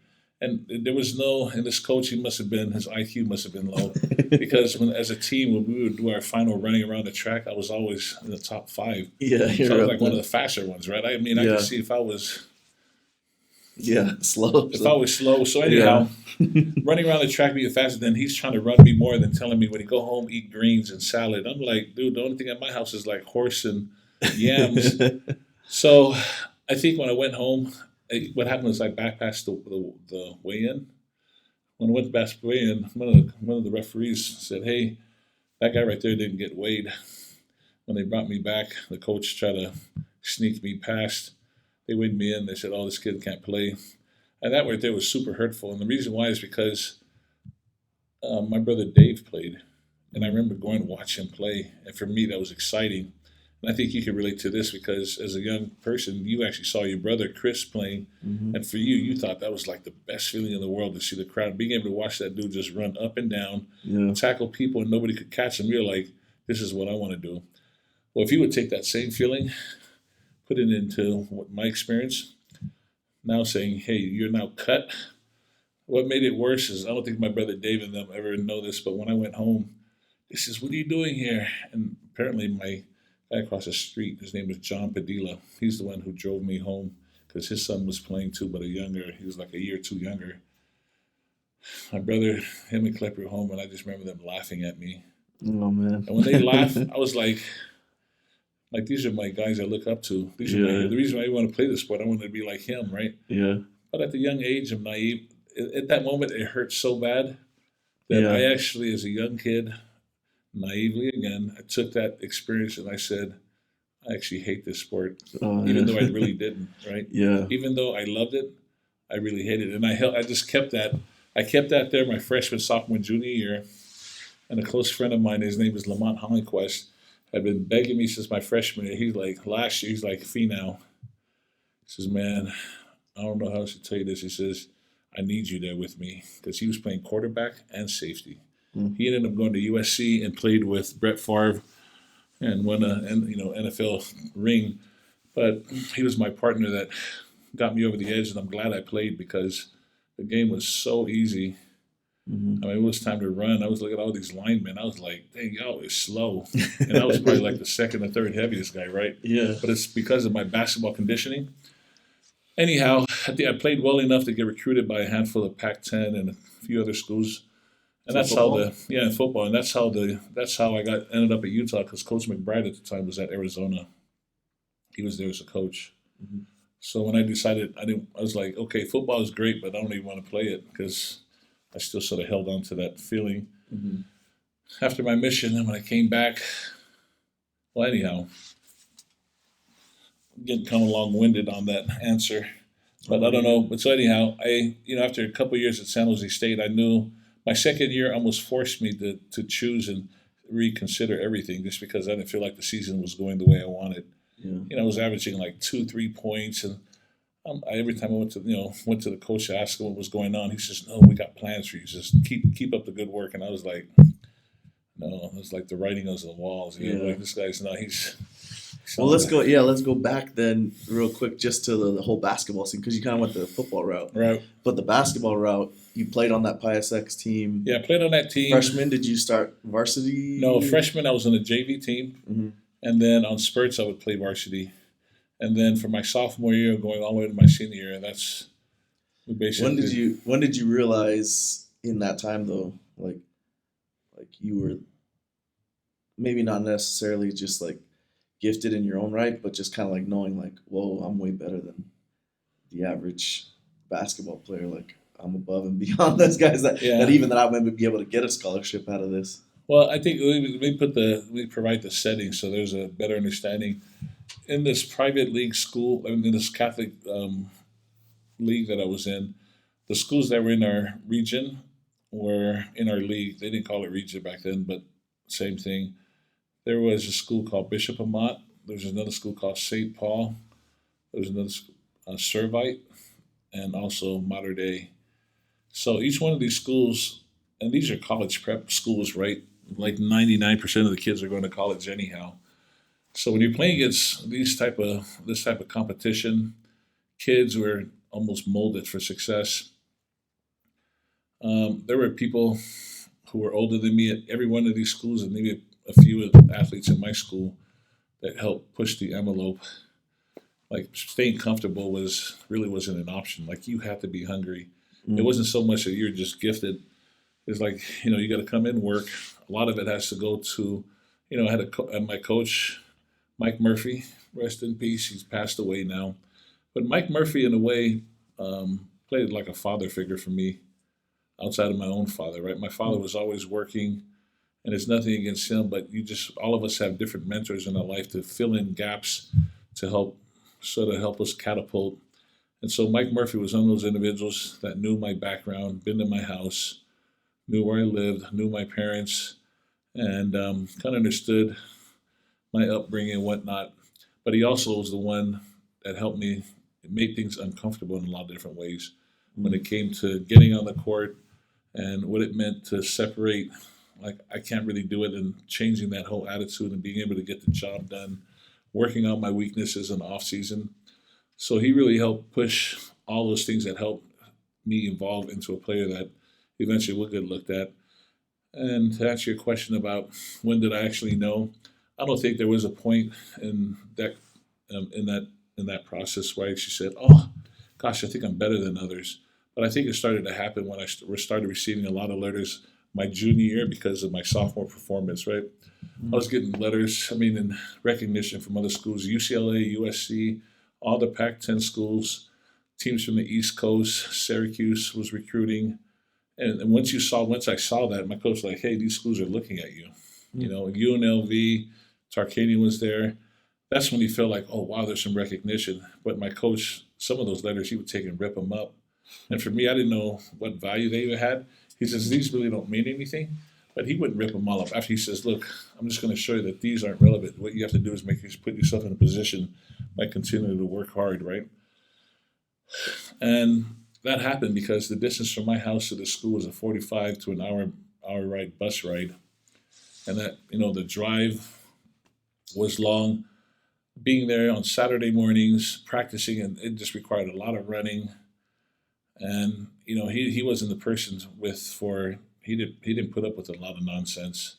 And there was no, and this coach, he must have been, his IQ must have been low, because when as a team when we would do our final running around the track, I was always in the top five. Yeah, So I you're was up like one of there. the faster ones, right? I mean, I could Yeah, see yeah, slow. if I So, was slow. So yeah, anyhow, running around the track being faster than he's trying to run me more than telling me when you go home eat greens and salad. I'm like, dude, the only thing at my house is like horse and yams. So I think when I went home, what happened was I bypassed the weigh-in. When I went back to weigh-in, one of the referees said, "Hey, that guy right there didn't get weighed." When they brought me back, the coach tried to sneak me past. They weighed me in. They said, "Oh, this kid can't play." And that right there was super hurtful. And the reason why is because my brother Dave played, and I remember going to watch him play. And for me, that was exciting. And I think you can relate to this because as a young person, you actually saw your brother Chris playing, hmm, and for you, you thought that was like the best feeling in the world to see the crowd, being able to watch that dude just run up and down, yeah, tackle people, and nobody could catch him. You're like, this is what I want to do. Well, if you would take that same feeling, put it into what my experience, now saying, "Hey, you're now cut." What made it worse is I don't think my brother Dave and them ever know this, but when I went home, he says, "What are you doing here?" And apparently, my guy across the street, his name was John Padilla. He's the one who drove me home because his son was playing too, but a younger. He was like a year or two younger. My brother, him and Clipper were home, and I just remember them laughing at me. oh man. And when they laugh, I was like these are my guys I look up to. These are my Yeah, the reason why I want to play this sport. I want to be like him, right? yeah, But at the young age of naive, at that moment, it hurt so bad that yeah. I actually, as a young kid, naively again, I took that experience and I said, I actually hate this sport, Oh even though I yeah, really didn't, right? yeah. Even though I loved it, I really hated it. And I just kept that. I kept that there my freshman, sophomore, junior year. And a close friend of mine, his name is Lamont Hollingquist, had been begging me since my freshman year. He's like, last year, he's like, Finau. He says, "Man, I don't know how to tell you this." He says, "I need you there with me," because he was playing quarterback and safety. Mm. He ended up going to USC and played with Brett Favre and won a NFL ring. But he was my partner that got me over the edge, and I'm glad I played because the game was so easy. I Hmm. mean, it was time to run. I was looking at all these linemen. I was like, "Dang, y'all is slow," and I was probably like the second or third heaviest guy, right? Yeah. But it's because of my basketball conditioning. Anyhow, I think I played well enough to get recruited by a handful of Pac-10 and a few other schools, and For that's how football. the in football, and that's how I got ended up at Utah because Coach McBride at the time was at Arizona. He was there as a coach. Hmm. So when I decided, I was like, okay, football is great, but I don't even want to play it because I still sort of held on to that feeling. Hmm. After my mission, and when I came back, well, anyhow, getting kind of long-winded on that answer. But I Oh don't yeah. know. But so anyhow, after a couple of years at San Jose State, I knew my second year almost forced me to choose and reconsider everything just because I didn't feel like the season was going the way I wanted. Yeah. I was averaging like 2, 3 points, and every time I went to the coach, I asked him what was going on. He says, "No, we got plans for you. Just keep up the good work." And I was like, "No," it's like the writing on the walls. Yeah. Like this guy's not. He's Well, sounds let's like go. Yeah, let's go back then, real quick, just to the whole basketball scene because you kind of went the football route, right. but the basketball route, you played on that PSX team. Yeah, I played on that team. Freshman, did you start No, varsity? freshman I was on the JV team, Hmm. and then on spurts I would play varsity, and then for my sophomore year, going all the way to my senior year, that's we basically. When did you realize in that time though, like you were maybe not necessarily just like gifted in your own right, but just kind of like knowing like, whoa, I'm way better than the average basketball player. Like I'm above and beyond those guys that Yeah. even that I might be able to get a scholarship out of this. Well, I think we provide the setting so there's a better understanding in this private league school. I mean, in this Catholic league that I was in, the schools that were in our region were in our league. They didn't call it region back then, but same thing. There was a school called Bishop Amat. There was another school called St. Paul. There was another Servite, and also Mater Dei. So each one of these schools, and these are college prep schools, right? Like 99% of the kids are going to college anyhow. So when you're playing against this type of competition, kids were almost molded for success. There were people who were older than me at every one of these schools, and maybe a few of the athletes in my school that helped push the envelope. Like staying comfortable wasn't an option. Like you had to be hungry. It wasn't so much that you're just gifted. It's like you got to come in, work. A lot of it has to go to, I had my coach, Mike Murphy, rest in peace. He's passed away now, but Mike Murphy, in a way, played like a father figure for me, outside of my own father. Right, my father was always working, and it's nothing against him, but all of us have different mentors in our life to fill in gaps to help us catapult. And so Mike Murphy was one of those individuals that knew my background, been to my house, knew where I lived, knew my parents, and kind of understood my upbringing and whatnot. But he also was the one that helped me make things uncomfortable in a lot of different ways when it came to getting on the court and what it meant to separate, like I can't really do it, and changing that whole attitude and being able to get the job done, working on my weaknesses in the off season. So he really helped push all those things that helped me evolve into a player that eventually will get looked at. And to answer your question about when did I actually know, I don't think there was a point in that in that process where I actually said, "Oh, gosh, I think I'm better than others." But I think it started to happen when I started receiving a lot of letters my junior year because of my sophomore performance. Right, I was getting letters. I mean, in recognition from other schools, UCLA, USC, all the Pac-10 schools, teams from the East Coast, Syracuse was recruiting. And once I saw that, my coach was like, "Hey, these schools are looking at you." UNLV, Tarkanian was there. That's when he felt like, "Oh, wow, there's some recognition." But my coach, some of those letters, he would take and rip them up. And for me, I didn't know what value they even had. He says, "These really don't mean anything." But he wouldn't rip them all up. After he says, "Look, I'm just going to show you that these aren't relevant. What you have to do is put yourself in a position by continuing to work hard, right?" And that happened because the distance from my house to the school was a 45 to an hour ride bus ride, and that the drive was long. Being there on Saturday mornings practicing, and it just required a lot of running. And he wasn't the person he didn't put up with a lot of nonsense.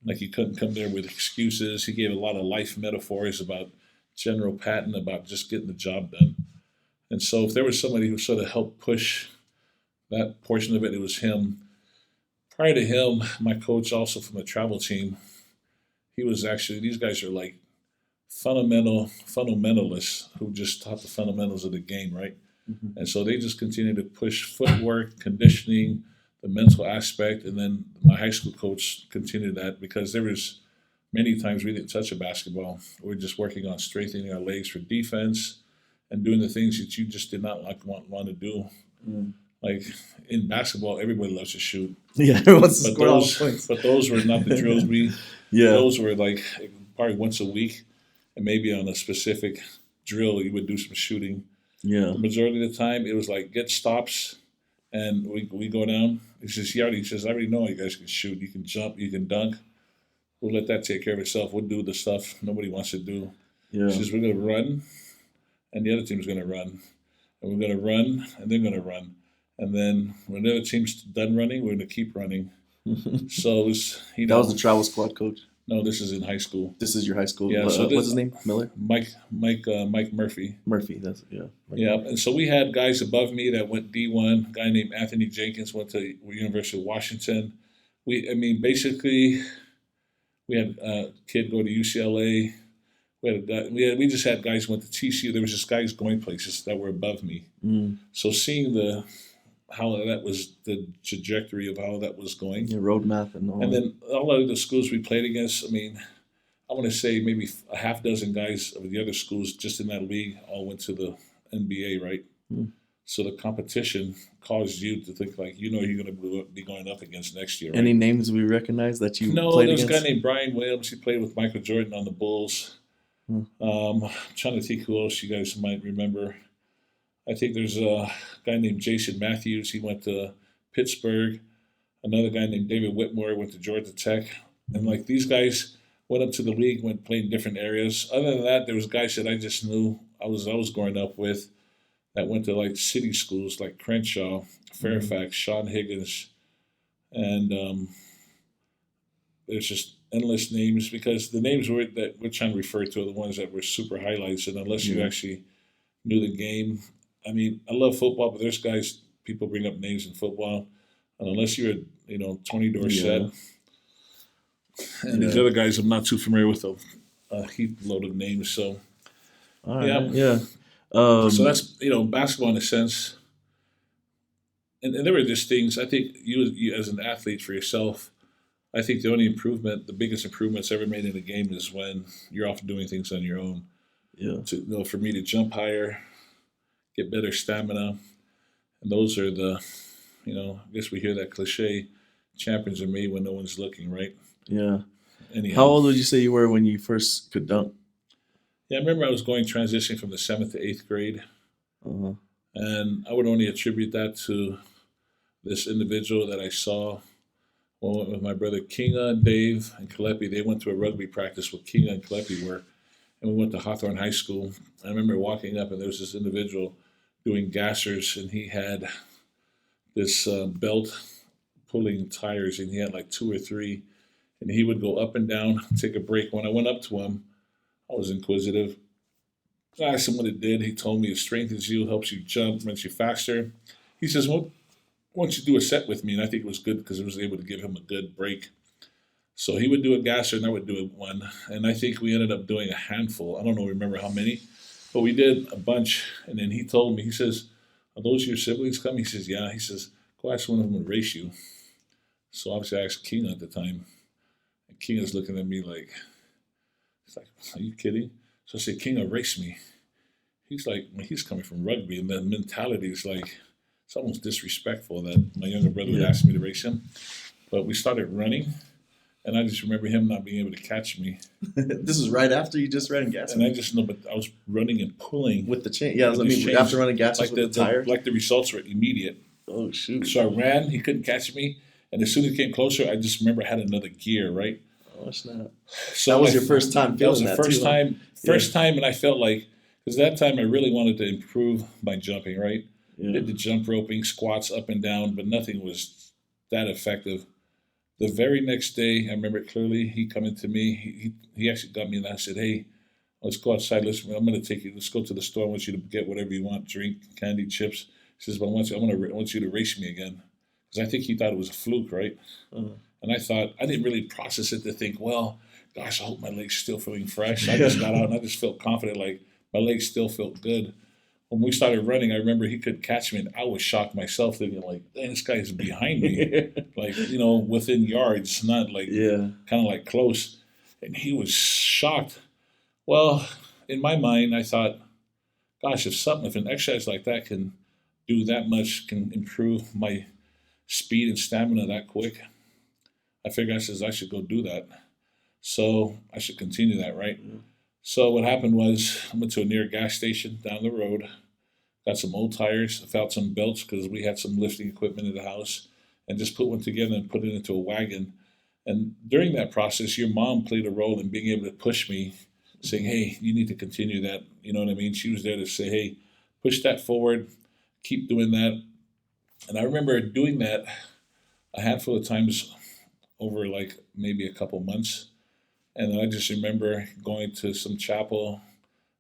Like he couldn't come there with excuses. He gave a lot of life metaphors about General Patton, about just getting the job done. And so if there was somebody who sort of helped push that portion of it, it was him. Prior to him, my coach also from the travel team, he was actually, these guys are like fundamentalists who just taught the fundamentals of the game, right? And so they just continued to push footwork, conditioning, the mental aspect, and then my high school coach continued that because there was many times we didn't touch a basketball. We were just working on strengthening our legs for defense and doing the things that you just did not want to do. Like in basketball, everybody loves to shoot. Yeah, everyone's score all the points. But those were not the drills those were like probably once a week, and maybe on a specific drill you would do some shooting. Yeah. The majority of the time it was like get stops, and we go down. He says, "I already know you guys can shoot. You can jump. You can dunk. We'll let that take care of itself. We'll do the stuff nobody wants to do." Yeah. He says, "We're going to run, and the other team's going to run. And we're going to run, and they're going to run. And then when the other team's done running, we're going to keep running." So it was, that was the travel squad coach? No, this is in high school. This is your high school? Yeah. What's his name? Miller? Mike Murphy. Murphy, that's, yeah. Yeah, and so we had guys above me that went D1. A guy named Anthony Jenkins went to University of Washington. Basically, we had a kid go to UCLA. We had a guy. We just had guys who went to TCU. There was just guys going places that were above me. So seeing how that was the trajectory of how that was going, Your roadmap and all. and then all of the schools we played against. I mean, I want to say maybe a half dozen guys of the other schools just in that league all went to the NBA, right? So the competition caused you to think like, you're going to be going up against next year. Right? Any names we recognize that you No, played there was against? a guy named Brian Williams. He played with Michael Jordan on the Bulls. I'm trying to think who else you guys might remember. I think there's a guy named Jason Matthews. He went to Pittsburgh. Another guy named David Whitmore went to Georgia Tech. And like these guys went up to the league, went played in different areas. Other than that, there was guys that I just knew I was growing up with that went to like city schools like Crenshaw, Fairfax, Sean Higgins, and there's just endless names because the names that we're trying to refer to are the ones that were super highlights. And unless you actually knew the game, I mean, I love football, but there's guys people bring up names in football, and unless you're Tony Dorsett, and these other guys I'm not too familiar with a heap load of names. So Yeah. so that's basketball in a sense. And there were just things I think you as an athlete for yourself. I think the biggest improvements ever made in a game is when you're off doing things on your own. Yeah. For me to jump higher, get better stamina, and those are I guess we hear that cliche, champions are made when no one's looking, right? Yeah. Anyhow, How old would you say you were when you first could dunk? Yeah, I remember I was transitioning from the 7th to 8th grade, and I would only attribute that to this individual that I saw. Well, I went with my brother Kinga, Dave, and Kalepi. They went to a rugby practice where Kinga and Kalepi were, and we went to Hawthorne High School. I remember walking up, and there was this individual doing gassers, and he had this belt pulling tires, and he had like 2 or 3, and he would go up and down, take a break. When I went up to him, I was inquisitive. I asked him what it did. He told me it strengthens you, helps you jump, makes you faster. He says, well, why don't you do a set with me? And I think it was good because I was able to give him a good break. So he would do a gasser and I would do one. And I think we ended up doing a handful. I don't remember how many, but we did a bunch. And then he told me, he says, are those your siblings coming? He says, yeah. He says, go ask one of them to race you. So obviously I asked King at the time. And King is looking at me like, he's like, are you kidding? So I said, King, race me. He's like, he's coming from rugby, and the mentality is like, it's almost disrespectful that my younger brother would ask me to race him. But we started running, and I just remember him not being able to catch me. This is right after you just ran gas. And I just know, but I was running and pulling. With the chain. Yeah, after running gas like with the tire. Like the results were immediate. Oh, shoot. So I ran, he couldn't catch me, and as soon as he came closer, I just remember I had another gear, right? Oh, snap. So that was your first time feeling that. That was the first time, and I felt like, because that time I really wanted to improve my jumping, right? Yeah. Did the jump roping, squats up and down, but nothing was that effective. The very next day, I remember clearly, he coming to me. He actually got me, and I said, hey, let's go outside. I'm going to take you. Let's go to the store. I want you to get whatever you want, drink, candy, chips. He says, but I want you to race me again. Because I think he thought it was a fluke, right? And I thought, I didn't really process it to think, well, gosh, I hope my legs still feeling fresh. I just got out and I just felt confident, like my legs still felt good. When we started running, I remember he could catch me, and I was shocked myself, thinking like, dang, this guy's behind me. Like, within yards, not like kind of like close. And he was shocked. Well, in my mind, I thought, gosh, if an exercise like that can do that much, can improve my speed and stamina that quick, I figured I should go do that. So I should continue that, right? So what happened was I went to a near gas station down the road, got some old tires, found some belts because we had some lifting equipment in the house, and just put one together and put it into a wagon. And during that process, your mom played a role in being able to push me, saying, hey, you need to continue that. You know what I mean? She was there to say, hey, push that forward, keep doing that. And I remember doing that a handful of times over like maybe a couple months. And then I just remember going to some chapel.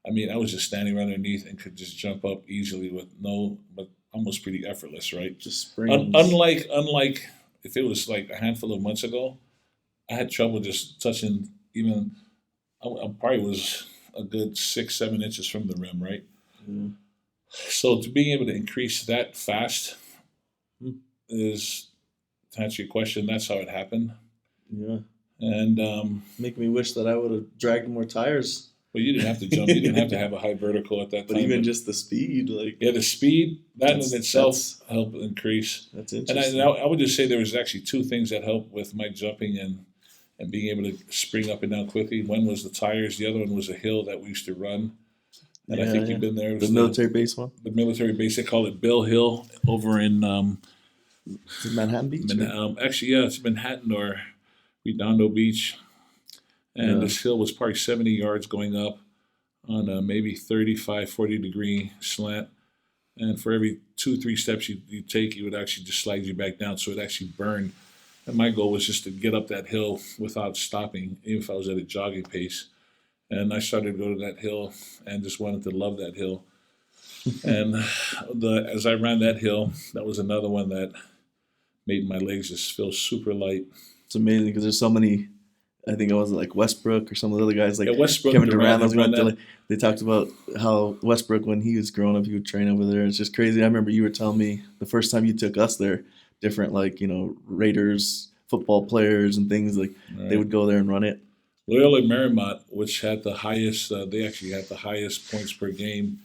I mean, I was just standing right underneath and could just jump up easily but almost pretty effortless, right? Just springs. Unlike if it was like a handful of months ago, I had trouble just touching even, I probably was a good 6-7 inches from the rim, right? Mm. So to being able to increase that fast is, to answer your question, that's how it happened. Yeah. And Make me wish that I would have dragged more tires. well, you didn't have to jump. You didn't have to have a high vertical at that But time. even just the speed, like yeah, the speed that in That's- itself helped increase. that's And interesting. I would just say there was actually two things that helped with my jumping and being able to spring up and down quickly. One was the tires. The other one was a hill that we used to run. And I think you've been there. It The was military base one. the military base. They call it Bill Hill over in Is it Manhattan Beach? actually, yeah, it's Manhattan or Redondo Beach. And Yeah. this hill was probably 70 yards going up on a maybe 35, 40-degree slant. And for every 2-3 steps you take, it would actually just slide you back down. So it actually burned. And my goal was just to get up that hill without stopping, even if I was at a jogging pace. And I started to go to that hill and just wanted to love that hill. And as I ran that hill, that was another one that made my legs just feel super light. It's amazing because there's so many. I think it was like Westbrook or some of the other guys, like Yeah, Westbrook, Kevin Durant. have run that. They talked about how Westbrook, when he was growing up, he would train over there. It's just crazy. I remember you were telling me the first time you took us there, different Raiders football players and things like they would go there and run it. Loyola Marymount, which had the highest, they actually had the highest points per game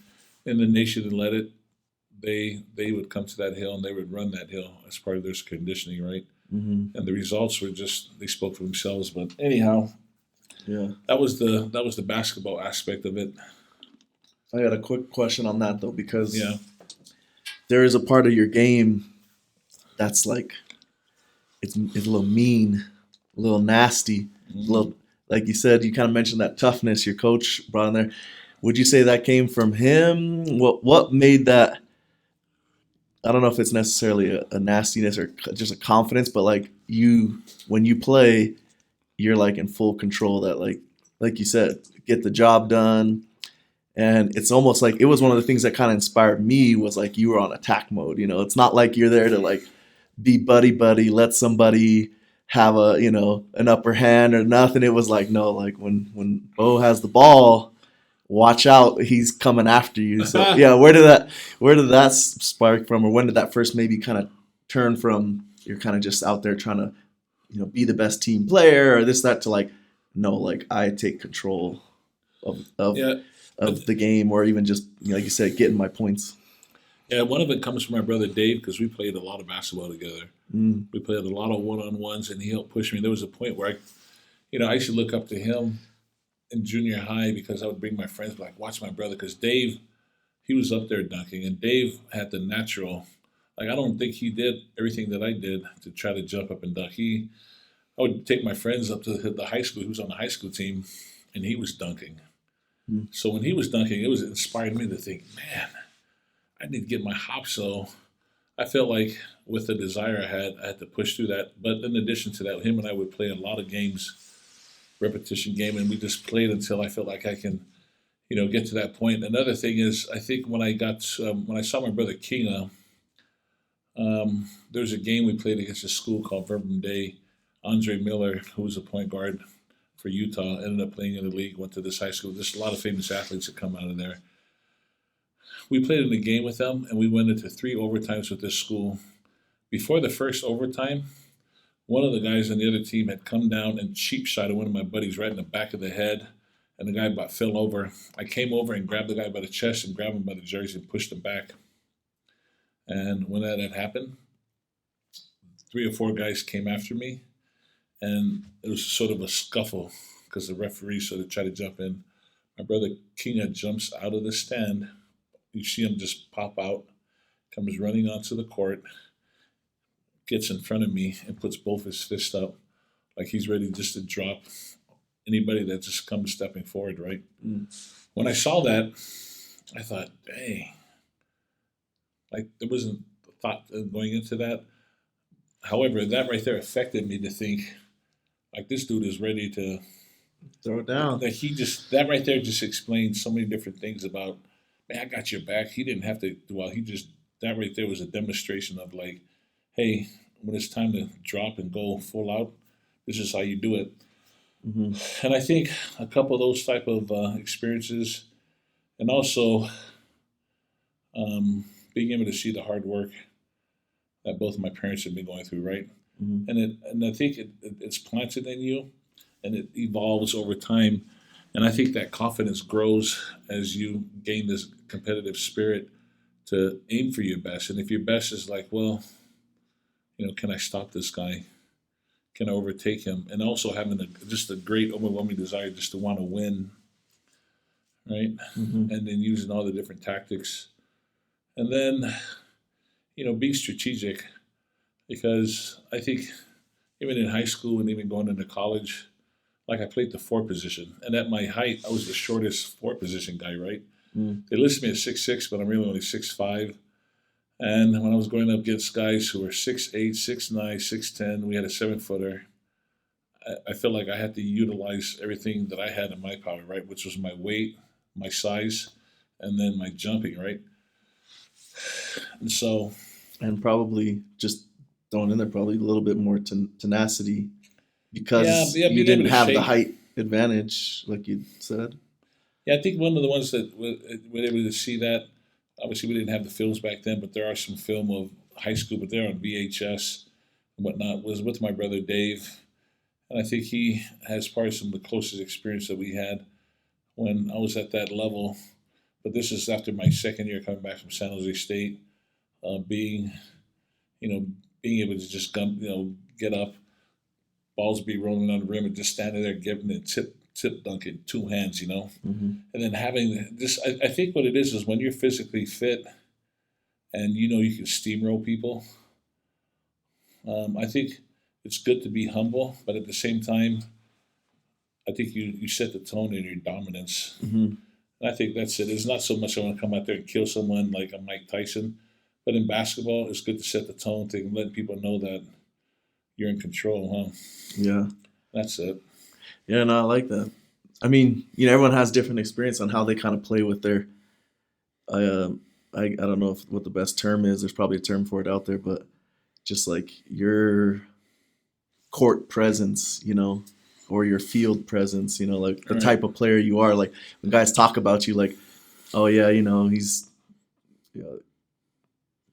in the nation and led it. They would come to that hill and they would run that hill as part of their conditioning, right? Mm-hmm. And the results were just, they spoke for themselves. But anyhow, Yeah. that was the basketball aspect of it. I got a quick question on that though, because Yeah. there is a part of your game that's like it's a little mean, a little nasty, a little, like you said, you kind of mentioned that toughness your coach brought in there. Would you say that came from him? What made that? I don't know if it's necessarily a nastiness or just a confidence, but like when you play, you're like in full control. That like you said, get the job done. And it's almost like it was one of the things that kind of inspired me was like you were on attack mode. It's not like you're there to like be buddy, let somebody have an upper hand or nothing. It was like, no, like when Bo has the ball, watch out, he's coming after you. So yeah, where did that spark from, or when did that first maybe kind of turn from you're kind of just out there trying to be the best team player or this that to like no, like I take control of Yeah. the game, or even just like you said, getting my points. Yeah, one of it comes from my brother Dave because we played a lot of basketball together. We played a lot of one-on-ones, and he helped push me. There was a point where I used to look up to him in junior high because I would bring my friends, like, watch my brother, because Dave, he was up there dunking, and Dave had the natural. Like, I don't think he did everything that I did to try to jump up and dunk. I would take my friends up to the high school. He was on the high school team, and he was dunking. So when he was dunking, it inspired me to think, man, I need to get my hop. So I felt like with the desire I had to push through that. But in addition to that, him and I would play a lot of games, repetition game, and we just played until I felt like I can, get to that point. Another thing is, I think when I saw my brother Kinga, there was a game we played against a school called Verbum Day. Andre Miller, who was a point guard for Utah, ended up playing in the league, went to this high school. There's a lot of famous athletes that come out of there. We played in a game with them, and we went into 3 overtimes with this school. Before the first overtime, one of the guys on the other team had come down and cheap shotted one of my buddies right in the back of the head, and the guy about fell over. I came over and grabbed the guy by the chest and grabbed him by the jersey and pushed him back. And when that had happened, 3 or 4 guys came after me, and it was sort of a scuffle because the referee sort of tried to jump in. My brother Kinga jumps out of the stand. You see him just pop out, comes running onto the court, gets in front of me and puts both his fists up like he's ready just to drop anybody that just comes stepping forward, right? When I saw that, I thought, dang, like there wasn't thought going into that. However, that right there affected me to think, like, this dude is ready to Throw it down. That right there just explains so many different things about, man, I got your back. He didn't have to, that right there was a demonstration of like, hey, when it's time to drop and go full out, this is how you do it. Hmm. And I think a couple of those type of experiences, and also being able to see the hard work that both of my parents have been going through, right? Hmm. And I think it's planted in you, and it evolves over time. And I think that confidence grows as you gain this competitive spirit to aim for your best. And if your best is like, well, can I stop this guy? Can I overtake him? And also having just a great overwhelming desire just to want to win, right? Hmm. And then using all the different tactics, and then being strategic, because I think even in high school and even going into college, like I played the four position, and at my height, I was the shortest four position guy, right? Hmm. They listed me at 6'6", but I'm really only 6'5". And when I was going up against guys who were 6'8", 6'9", 6'10", we had a 7-footer. I felt like I had to utilize everything that I had in my power, right? Which was my weight, my size, and then my jumping, right? And so, And probably just throwing in there probably a little bit more tenacity yeah, because yeah, you being able didn't to have the shake. height advantage, like you said. Yeah, I think one of the ones that were able to see that. Obviously, we didn't have the films back then, but there are some film of high school, but they're on VHS and whatnot. Was with my brother Dave, and I think he has probably some of the closest experience that we had when I was at that level. But this is after my second year coming back from San Jose State, being you know being able to just get up, balls be rolling on the rim, and just standing there giving it tip dunk in two hands, Hmm. and then having this. I think what it is when you're physically fit and you can steamroll people. I think it's good to be humble, but at the same time, I think you set the tone in your dominance. Hmm. And I think that's it. It's not so much I want to come out there and kill someone like a Mike Tyson, but in basketball, it's good to set the tone to let people know that you're in control. Huh? Yeah. That's it. Yeah, no, I like that. I mean, everyone has different experience on how they kind of play with their. I I don't know what the best term is. There's probably a term for it out there, but just like your court presence, or your field presence, like the All right. type of player you are. Like when guys talk about you, like, oh yeah, he's you know,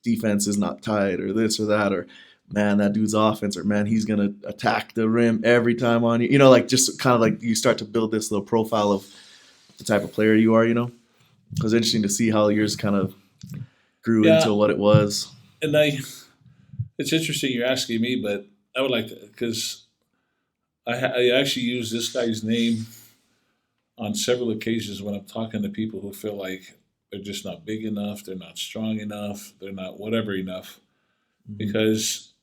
defense is not tight, or this or that, or man, that dude's offense, or man, he's gonna attack the rim every time on you. Like just kind of like you start to build this little profile of the type of player you are. It was interesting to see how yours kind of grew Yeah, into what it was. and it's interesting you're asking me, but I would like to because I actually use this guy's name on several occasions when I'm talking to people who feel like they're just not big enough, they're not strong enough, they're not whatever enough. Hmm. Because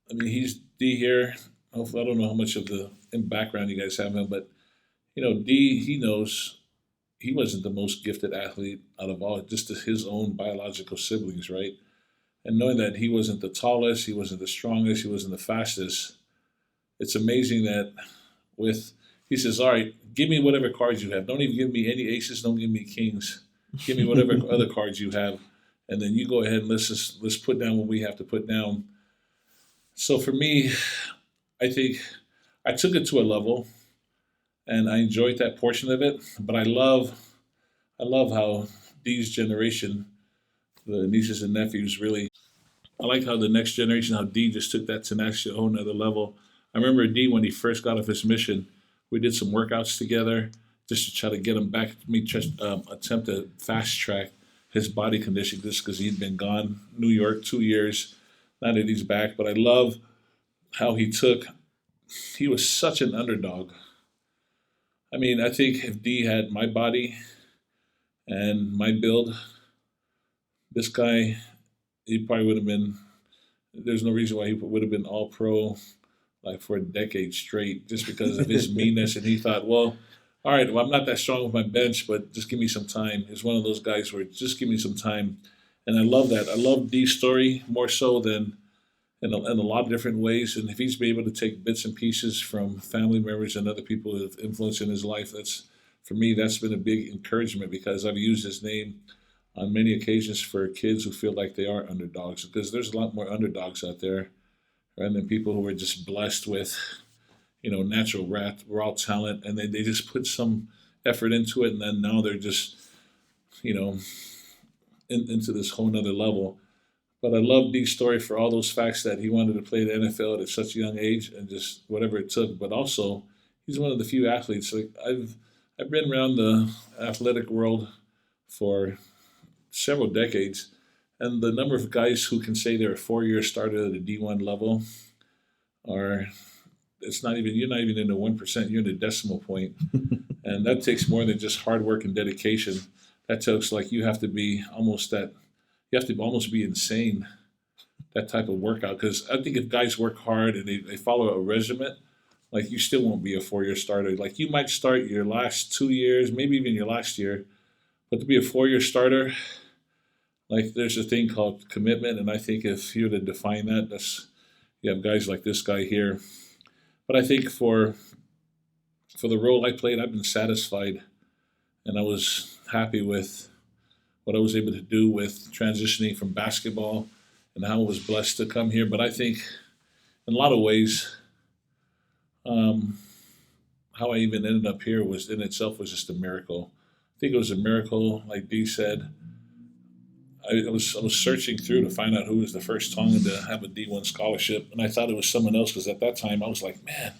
I mean, he's D here. Hopefully, I don't know how much of the in background you guys have him, but D, he knows he wasn't the most gifted athlete out of all, just his own biological siblings, right? And knowing that he wasn't the tallest, he wasn't the strongest, he wasn't the fastest, it's amazing that with he says, "All right, give me whatever cards you have. Don't even give me any aces. Don't give me kings. Give me whatever other cards you have, and then you go ahead and let's put down what we have to put down." So for me, I think I took it to a level, and I enjoyed that portion of it. But I love how Dee's generation, the nieces and nephews, really. I like how the next generation, how Dee just took that tenacity to a whole nother level. I remember Dee when he first got off his mission. We did some workouts together just to try to get him back. Me just attempt to fast track his body condition just because he'd been gone New York 2 years. Now that he's back, but I love how he took. He was such an underdog. I mean, I think if D had my body and my build, this guy, he probably would have been. There's no reason why he would have been all pro like for a decade straight, just because of his meanness. And he thought, well, all right, well, I'm not that strong with my bench, but just give me some time. He's one of those guys where just give me some time. And I love that. I love D's story more so than in a lot of different ways. And if he's been able to take bits and pieces from family members and other people who have influenced in his life, that's for me, that's been a big encouragement because I've used his name on many occasions for kids who feel like they are underdogs because there's a lot more underdogs out there, right? Than people who are just blessed with, natural raw talent, and they just put some effort into it, and then now they're just you know into this whole nother level. But I love D's story for all those facts that he wanted to play the NFL at such a young age and just whatever it took. But also, he's one of the few athletes. Like I've been around the athletic world for several decades, and the number of guys who can say they're a 4-year starter at the D1 level are it's not even you're not even in the 1%. You're in the decimal point, and that takes more than just hard work and dedication. That takes like you have to be almost that you have to almost be insane that type of workout because I think if guys work hard and they follow a regimen, like you still won't be a 4-year starter. Like you might start your last 2 years, maybe even your last year, but to be a 4-year starter, like there's a thing called commitment, and I think if you were to define that, that's you have guys like this guy here. But I think for the role I played, I've been satisfied, and I was happy with what I was able to do with transitioning from basketball and how I was blessed to come here. But I think in a lot of ways, um, how I even ended up here was in itself was just a miracle. I think it was a miracle, like Dee said. I was searching through to find out who was the first Tongan to have a D1 scholarship, and I thought it was someone else because at that time I was like, man,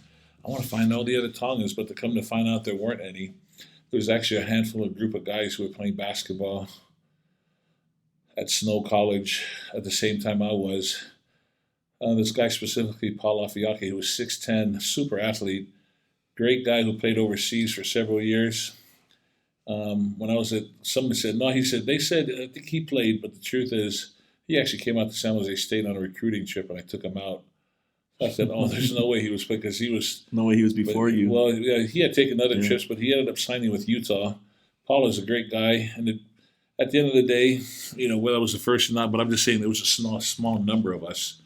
I want to find all the other Tongans, but to come to find out there weren't any. There was actually a handful of group of guys who were playing basketball at Snow College at the same time I was. This guy specifically, Paul Afiake, who was 6'10", super athlete, great guy who played overseas for several years. When I was someone said, no, he said, they said, I think he played, but the truth is, he actually came out to San Jose State on a recruiting trip, and I took him out. So I said, oh, there's no way he was playing because he was. No way he was before you. Well, yeah, he had taken other trips, but he ended up signing with Utah. Paul is a great guy, and at the end of the day, whether I was the first or not, but I'm just saying there was a small number of us.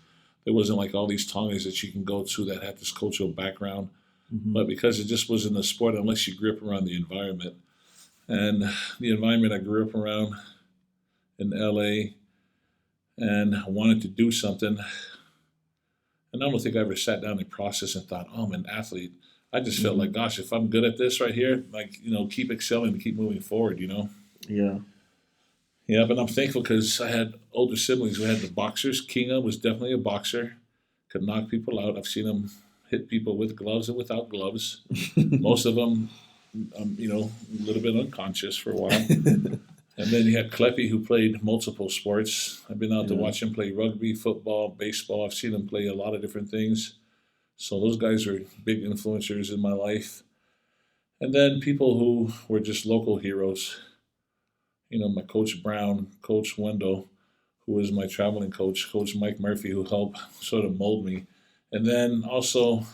There wasn't like all these Tongans that you can go to that had this cultural background, but because it just wasn't a sport unless you grew up around the environment. And the environment I grew up around in LA and I wanted to do something. And I don't think I ever sat down and processed and thought, oh, I'm an athlete. I just felt like, gosh, if I'm good at this right here, like, keep excelling and keep moving forward, Yeah. Yeah, but I'm thankful because I had older siblings who had the boxers. Kinga was definitely a boxer, could knock people out. I've seen him hit people with gloves and without gloves. Most of them a little bit unconscious for a while. And then you had Kleppy, who played multiple sports. I've been out to watch him play rugby, football, baseball. I've seen him play a lot of different things. So those guys are big influencers in my life. And then people who were just local heroes. My Coach Brown, Coach Wendell, who was my traveling coach, Coach Mike Murphy, who helped sort of mold me. And then also,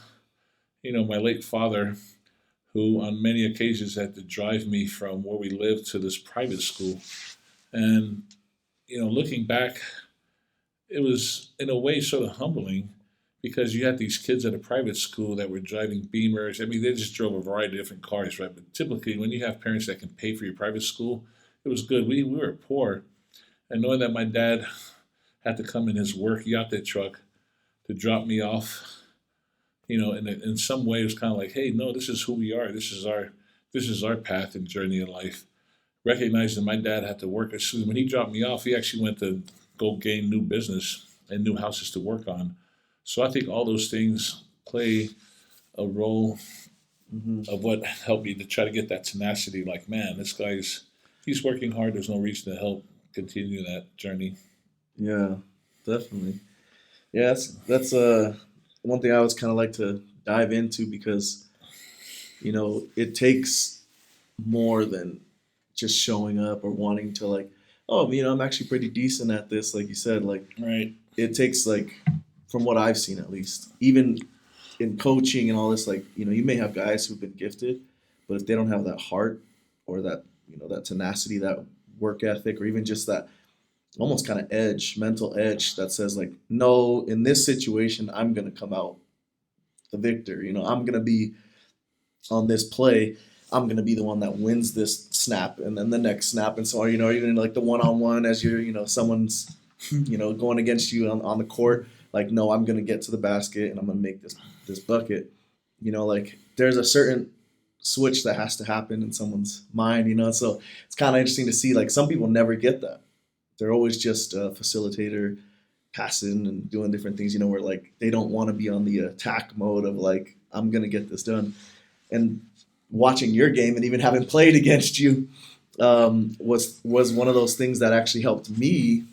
my late father, who on many occasions had to drive me from where we lived to this private school. And, looking back, it was in a way sort of humbling because you had these kids at a private school that were driving Beamers. I mean, they just drove a variety of different cars, right? But typically when you have parents that can pay for your private school, it was good. We were poor. And knowing that my dad had to come in his work yacht truck to drop me off, in some way it was kind of like, hey, no, this is who we are. This is our path and journey in life. Recognizing my dad had to work. When he dropped me off, he actually went to go gain new business and new houses to work on. So I think all those things play a role of what helped me to try to get that tenacity. Like, man, he's working hard. There's no reason to help continue that journey. Yeah, definitely. Yeah, that's one thing I always kind of like to dive into because, it takes more than just showing up or wanting to like, oh, I'm actually pretty decent at this. Like you said, like, Right. It takes like, from what I've seen at least, even in coaching and all this, like, you may have guys who've been gifted, but if they don't have that heart or that, that tenacity, that work ethic, or even just that almost kind of mental edge that says like, no, in this situation, I'm going to come out the victor. I'm going to be on this play. I'm going to be the one that wins this snap and then the next snap. And so, even like the one-on-one as you're, someone's, going against you on the court, like, no, I'm going to get to the basket and I'm going to make this bucket. like there's a certain switch that has to happen in someone's mind, so it's kind of interesting to see like some people never get that. They're always just a facilitator, passing and doing different things, where like they don't want to be on the attack mode of like, I'm going to get this done. And watching your game and even having played against you was one of those things that actually helped me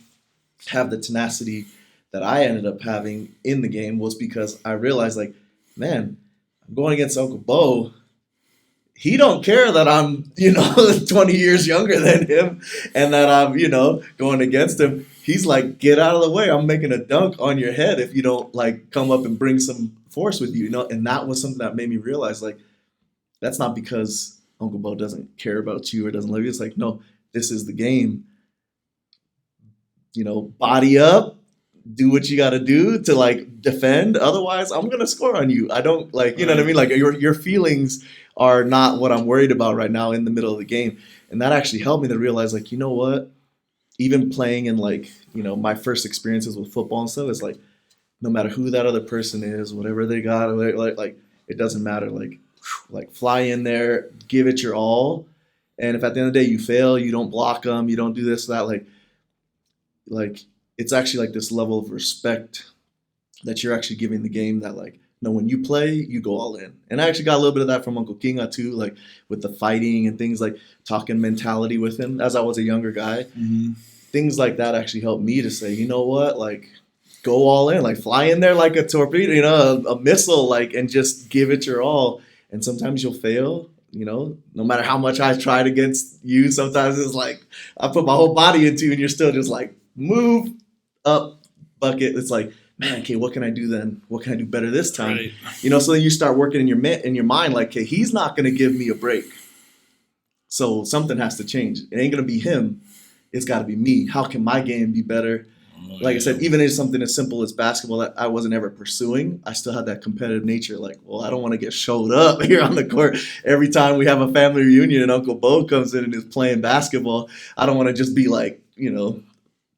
have the tenacity that I ended up having in the game, was because I realized like, man, I'm going against Uncle Bo. He don't care that I'm, 20 years younger than him and that I'm, going against him. He's like, get out of the way. I'm making a dunk on your head if you don't like come up and bring some force with you, And that was something that made me realize like, that's not because Uncle Bo doesn't care about you or doesn't love you. It's like, no, this is the game. Body up, do what you got to do to like defend. Otherwise, I'm gonna score on you. I don't like, what I mean. Like your feelings are not what I'm worried about right now in the middle of the game, and that actually helped me to realize, like, you know what? Even playing in like, my first experiences with football and stuff, is like, no matter who that other person is, whatever they got, like it doesn't matter. Like fly in there, give it your all, and if at the end of the day you fail, you don't block them, you don't do this that, like it's actually like this level of respect that you're actually giving the game, that like, no, when you play, you go all in. And I actually got a little bit of that from Uncle Kinga too, like with the fighting and things, like talking mentality with him as I was a younger guy. Mm-hmm. Things like that actually helped me to say, you know what, like go all in, like fly in there like a torpedo, a missile, like, and just give it your all. And sometimes you'll fail, no matter how much I tried against you. Sometimes it's like I put my whole body into you and you're still just like, move up, bucket. It's like, man, okay, what can I do then? What can I do better this time? Right. So then you start working in your mind, like, okay, he's not going to give me a break. So something has to change. It ain't going to be him. It's got to be me. How can my game be better? Like I said, even if something as simple as basketball that I wasn't ever pursuing, I still had that competitive nature. Like, well, I don't want to get showed up here on the court every time we have a family reunion and Uncle Bo comes in and is playing basketball. I don't want to just be like,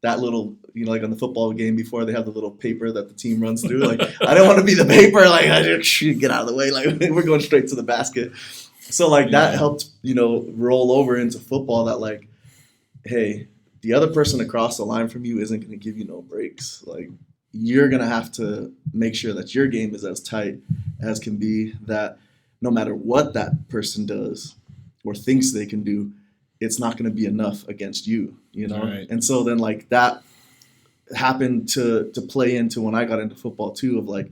that little, like on the football game before they have the little paper that the team runs through. Like, I don't want to be the paper. Like, I just get out of the way. Like, we're going straight to the basket. So like that helped, roll over into football, that like, hey, the other person across the line from you isn't going to give you no breaks. Like, you're going to have to make sure that your game is as tight as can be, that no matter what that person does or thinks they can do, it's not going to be enough against you, Right. And so then like that happened to play into when I got into football too, of like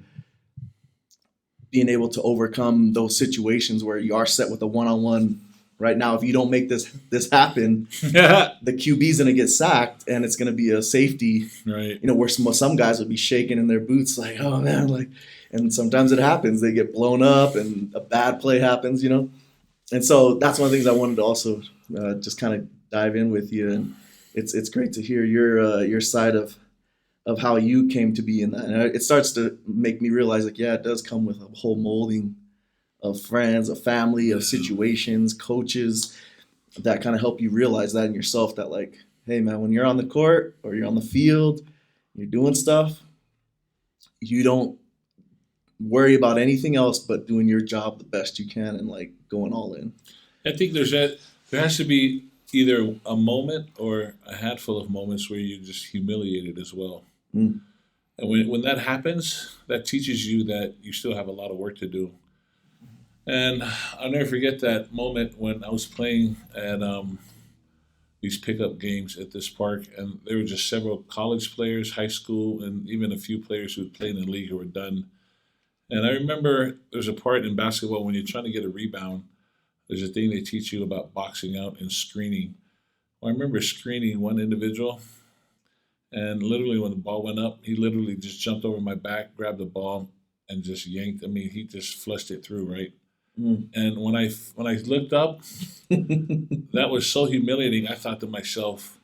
being able to overcome those situations where you are set with a one-on-one. Right now, if you don't make this happen, the QB's gonna get sacked, and it's gonna be a safety. Right. Where some guys would be shaking in their boots, like, oh man, like, and sometimes it happens. They get blown up, and a bad play happens. And so that's one of the things I wanted to also just kind of dive in with you, and it's great to hear your side of how you came to be in that. And it starts to make me realize, like, yeah, it does come with a whole molding of friends, of family, of situations, coaches that kind of help you realize that in yourself, that like, hey man, when you're on the court or you're on the field, you're doing stuff, you don't worry about anything else but doing your job the best you can and like going all in. I think there has to be either a moment or a handful of moments where you're just humiliated as well. Mm. And when that happens, that teaches you that you still have a lot of work to do. And I'll never forget that moment when I was playing at these pickup games at this park, and there were just several college players, high school, and even a few players who had played in the league who were done. And I remember there's a part in basketball when you're trying to get a rebound, there's a thing they teach you about boxing out and screening. Well, I remember screening one individual, and literally when the ball went up, he literally just jumped over my back, grabbed the ball, and just yanked. I mean, he just flushed it through, right? Mm. And when I looked up, that was so humiliating. I thought to myself,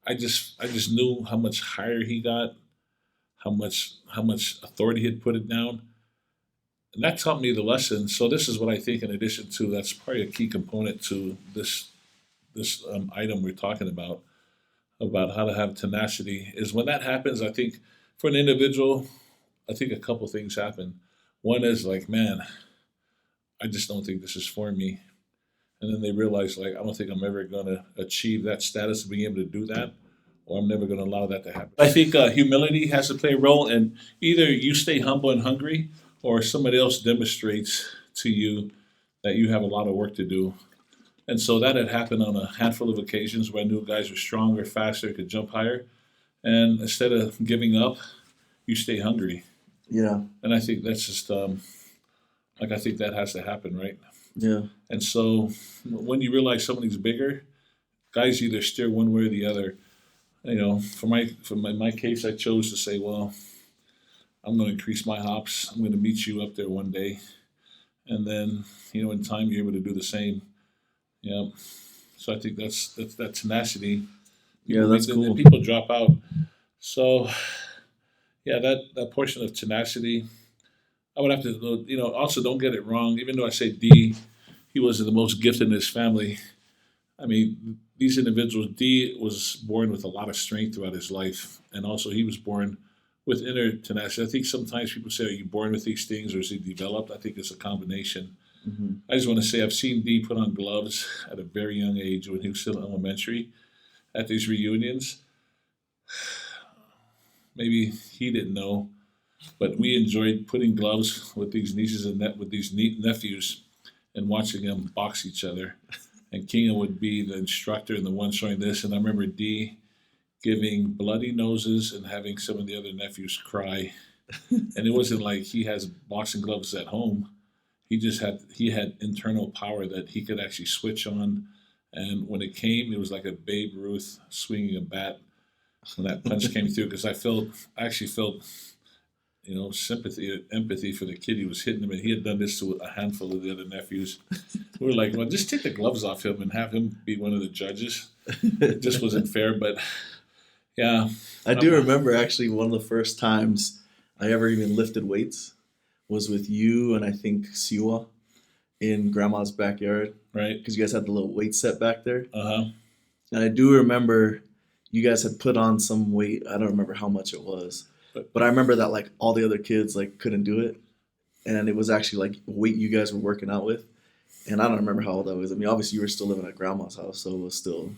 I just knew how much higher he got, how much authority he had put it down, and that taught me the lesson. So this is what I think. In addition to that's probably a key component to this item we're talking about how to have tenacity is when that happens. I think for an individual, I think a couple things happen. One is like, man, I just don't think this is for me. And then they realize, like, I don't think I'm ever going to achieve that status of being able to do that, or I'm never going to allow that to happen. I think humility has to play a role, and either you stay humble and hungry, or somebody else demonstrates to you that you have a lot of work to do. And so that had happened on a handful of occasions where I knew guys were stronger, faster, could jump higher. And instead of giving up, you stay hungry. Yeah. And I think that's just like, I think that has to happen, right? Yeah. And so when you realize somebody's bigger, guys either steer one way or the other. You know, my case, I chose to say, well, I'm going to increase my hops. I'm going to meet you up there one day, and then in time you're able to do the same. Yeah. So I think that's that tenacity. Yeah, that's And cool. people drop out. So yeah, that portion of tenacity, I would have to, also don't get it wrong. Even though I say D, he wasn't the most gifted in his family. I mean, these individuals, D was born with a lot of strength throughout his life. And also he was born with inner tenacity. I think sometimes people say, are you born with these things or is it developed? I think it's a combination. Mm-hmm. I just want to say I've seen D put on gloves at a very young age when he was still elementary at these reunions. Maybe he didn't know, but we enjoyed putting gloves with these nieces and with these nephews and watching them box each other. And Kinga would be the instructor and the one showing this. And I remember D giving bloody noses and having some of the other nephews cry. And it wasn't like he has boxing gloves at home. He had internal power that he could actually switch on. And when it came, it was like a Babe Ruth swinging a bat when that punch came through. Because I actually felt sympathy, empathy for the kid he was hitting him, and he had done this to a handful of the other nephews. We were like, well, just take the gloves off him and have him be one of the judges. It just wasn't fair, but yeah. I do remember actually one of the first times I ever even lifted weights was with you and I think Siwa in Grandma's backyard. Right. Because you guys had the little weight set back there. Uh-huh. And I do remember you guys had put on some weight. I don't remember how much it was. But I remember that like all the other kids like couldn't do it. And it was actually like weight you guys were working out with. And I don't remember how old I was. I mean, obviously you were still living at Grandma's house, so it was still,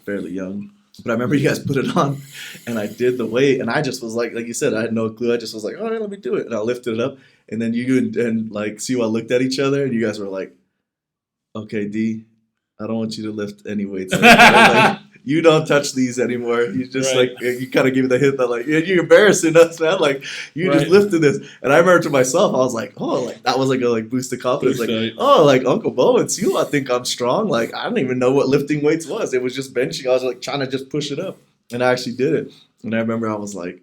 fairly young. But I remember you guys put it on and I did the weight and I just was like you said, I had no clue. I just was like, all right, let me do it. And I lifted it up. And then you and like Siwa looked at each other and you guys were like, okay, D, I don't want you to lift any weights anymore. Like, you don't touch these anymore. You just Right. like you kind of give me the hint that like you're embarrassing us, man. Like you just Right. lifted this, and I remember to myself, I was like, oh, like that was like a boost of confidence. Boost, Like right. oh, like Uncle Bo and you, I think I'm strong. Like I don't even know what lifting weights was. It was just benching. I was like trying to just push it up, and I actually did it. And I remember I was like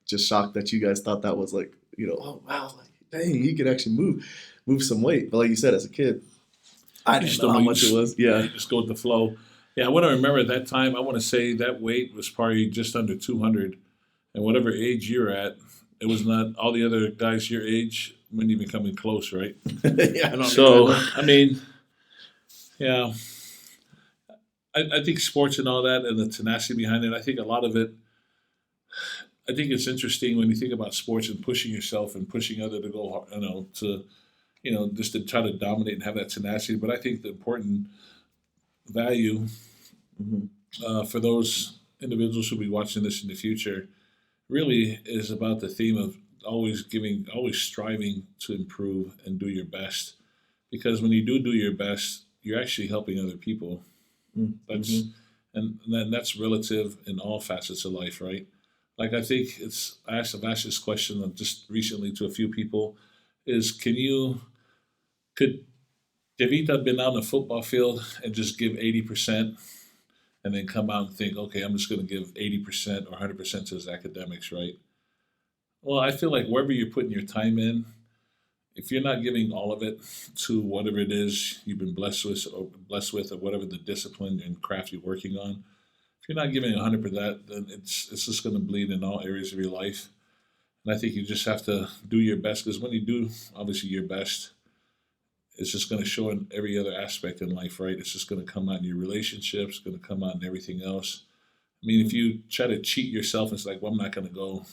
just shocked that you guys thought that was like oh wow, like dang, he could actually move some weight. But like you said, as a kid, I didn't know how much it was. Yeah. You just go with the flow. Yeah, I want to remember at that time, I want to say that weight was probably just under 200. And whatever age you're at, it was not all the other guys your age weren't even coming close, right? Yeah. I don't So, know. I mean, yeah, I think sports and all that and the tenacity behind it, I think a lot of it, I think it's interesting when you think about sports and pushing yourself and pushing other to go, just to try to dominate and have that tenacity. But I think the important value for those individuals who'll be watching this in the future really is about the theme of always striving to improve and do your best. Because when you do your best, you're actually helping other people. That's relative in all facets of life, right? Like I think I've asked this question just recently to a few people: is could David have been out on the football field and just give 80%, and then come out and think, okay, I'm just going to give 80% or 100% to his academics, right? Well, I feel like wherever you're putting your time in, if you're not giving all of it to whatever it is you've been blessed with, or whatever the discipline and craft you're working on, if you're not giving 100%, then it's just going to bleed in all areas of your life. And I think you just have to do your best, because when you do, obviously, your best, it's just going to show in every other aspect in life, right? It's just going to come out in your relationships, going to come out in everything else. I mean, if you try to cheat yourself, it's like, well, I'm not going to go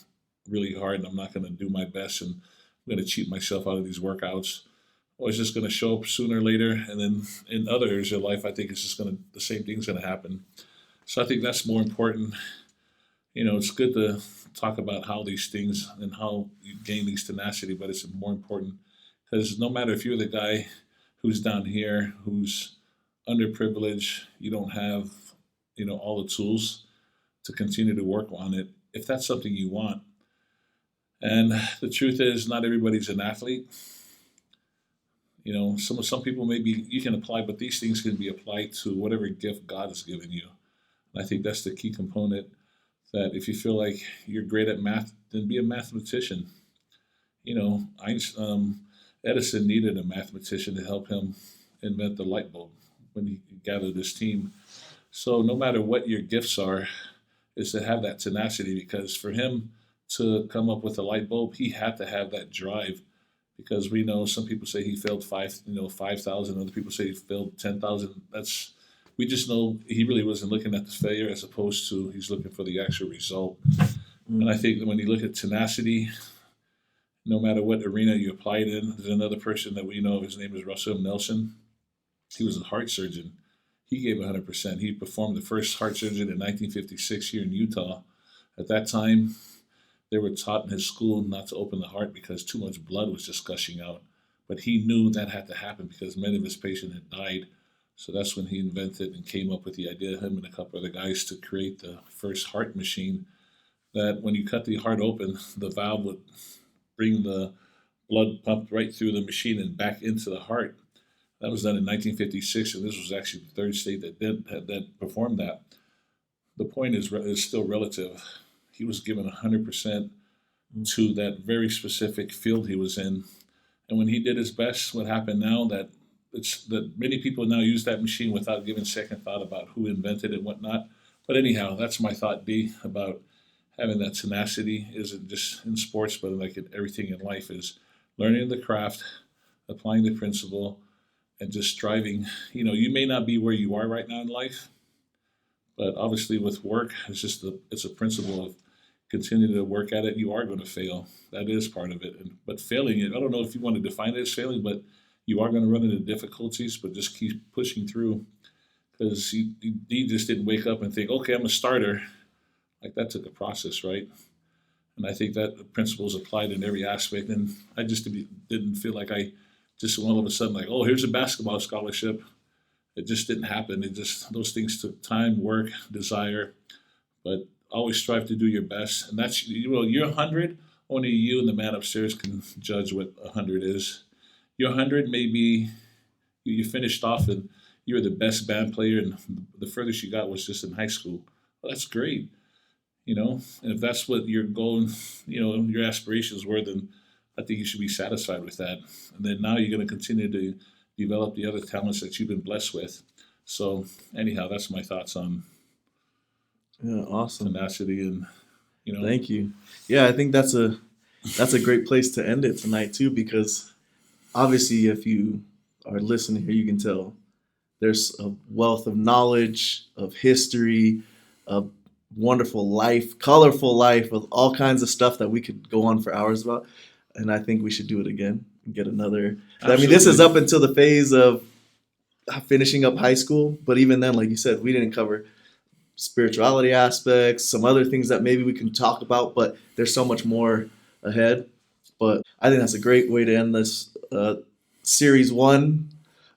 really hard and I'm not going to do my best and I'm going to cheat myself out of these workouts. or it's just going to show up sooner or later. And then in other areas of your life, I think it's just going to, the same thing's going to happen. So I think that's more important. It's good to talk about how these things and how you gain these tenacity, but it's more important because no matter if you're the guy who's down here, who's underprivileged, you don't have, all the tools to continue to work on it. If that's something you want, and the truth is, not everybody's an athlete. Some people maybe you can apply, but these things can be applied to whatever gift God has given you. And I think that's the key component. That if you feel like you're great at math, then be a mathematician. Edison needed a mathematician to help him invent the light bulb when he gathered his team. So no matter what your gifts are, is to have that tenacity because for him to come up with a light bulb, he had to have that drive because we know some people say he failed 5,000. Other people say he failed 10,000. We just know he really wasn't looking at the failure as opposed to he's looking for the actual result. And I think that when you look at tenacity, no matter what arena you apply it in, there's another person that we know. His name is Russell Nelson. He was a heart surgeon. He gave 100%. He performed the first heart surgery in 1956 here in Utah. At that time, they were taught in his school not to open the heart because too much blood was just gushing out. But he knew that had to happen because many of his patients had died. So that's when he invented and came up with the idea, him and a couple other guys, to create the first heart machine that when you cut the heart open, the valve would bring the blood pumped right through the machine and back into the heart. That was done in 1956, and this was actually the third state that performed that. The point is still relative. He was given 100% to that very specific field he was in, and when he did his best, what happened now that many people now use that machine without giving second thought about who invented it and whatnot. But anyhow, that's my thought, D, about having that tenacity. Isn't just in sports, but like in everything in life, is learning the craft, applying the principle, and just striving. You may not be where you are right now in life, but obviously with work, it's a principle of continue to work at it. You are going to fail. That is part of it. But failing it, I don't know if you want to define it as failing, but you are going to run into difficulties, but just keep pushing through because he just didn't wake up and think, okay, I'm a starter. Like that took a process, right? And I think that the principle is applied in every aspect. And I just didn't feel like I just all of a sudden like, oh, here's a basketball scholarship. It just didn't happen. Those things took time, work, desire, but always strive to do your best. And that's you're 100. Only you and the man upstairs can judge what 100 is. Your 100 may be you finished off and you were the best band player, and the furthest you got was just in high school. Well, that's great. And if that's what your goal, your aspirations were, then I think you should be satisfied with that. And then now you're going to continue to develop the other talents that you've been blessed with. So anyhow, that's my thoughts on Awesome. tenacity and Thank you. Yeah, I think that's a great place to end it tonight too, because obviously if you are listening here, you can tell there's a wealth of knowledge, of history, of wonderful life, colorful life, with all kinds of stuff that we could go on for hours about. And I think we should do it again and get another. Absolutely. I mean, this is up until the phase of finishing up high school, but even then, like you said, we didn't cover spirituality aspects, some other things that maybe we can talk about, but there's so much more ahead. But I think that's a great way to end this series 1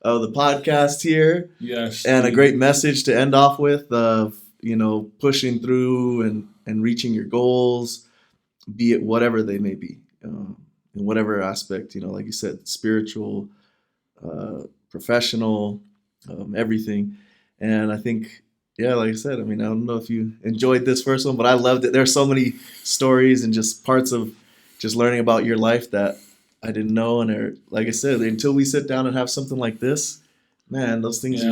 of the podcast here. Yes. And a great message to end off with of, pushing through and reaching your goals, be it whatever they may be, in whatever aspect, like you said, spiritual, professional, everything. And I think, yeah, like I said, I mean, I don't know if you enjoyed this first one, but I loved it. There's so many stories and just parts of just learning about your life that I didn't know. And like I said, until we sit down and have something like this, man, those things,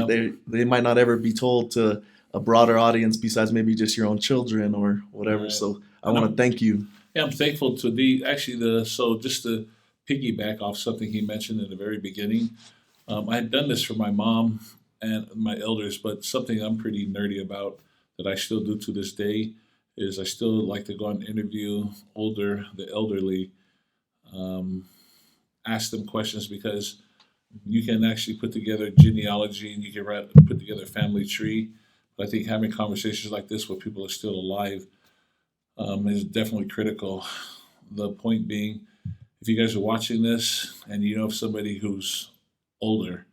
they might not ever be told to a broader audience besides maybe just your own children or whatever. Right. So I want to thank you. Yeah, I'm thankful to so just to piggyback off something he mentioned in the very beginning, I had done this for my mom and my elders, but something I'm pretty nerdy about that I still do to this day is I still like to go and interview the elderly, ask them questions because You can actually put together genealogy and you can put together a family tree. But I think having conversations like this where people are still alive is definitely critical. The point being, if you guys are watching this and you know of somebody who's older,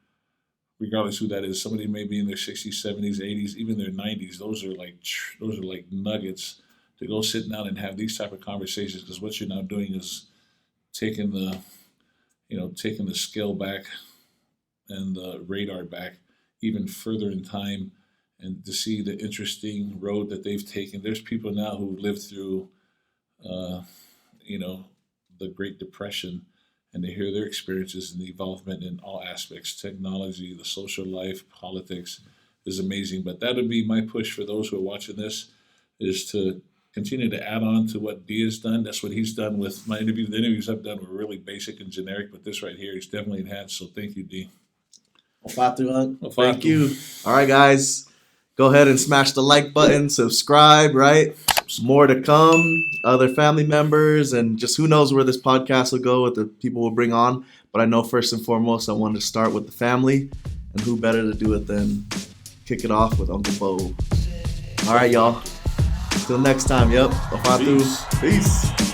regardless who that is, somebody may be in their 60s, 70s, 80s, even their 90s. Those are like nuggets to go sit down and have these type of conversations. Because what you're now doing is taking the taking the scale back and the radar back even further in time, and to see the interesting road that they've taken. There's people now who lived through, uh, you know, the Great Depression, and they hear their experiences and the involvement in all aspects, technology, the social life, politics is amazing. But that would be my push for those who are watching this, is to continue to add on to what D has done. That's what he's done with my interview. The interviews I've done were really basic and generic, but this right here, he's definitely enhanced. So thank you, D. Thank you. All right, guys. Go ahead and smash the like button, subscribe, right? More to come, other family members, and just who knows where this podcast will go with the people we'll bring on. But I know first and foremost, I wanted to start with the family, and who better to do it than kick it off with Uncle Bo. All right, y'all. Till next time. Yep. Peace. Peace.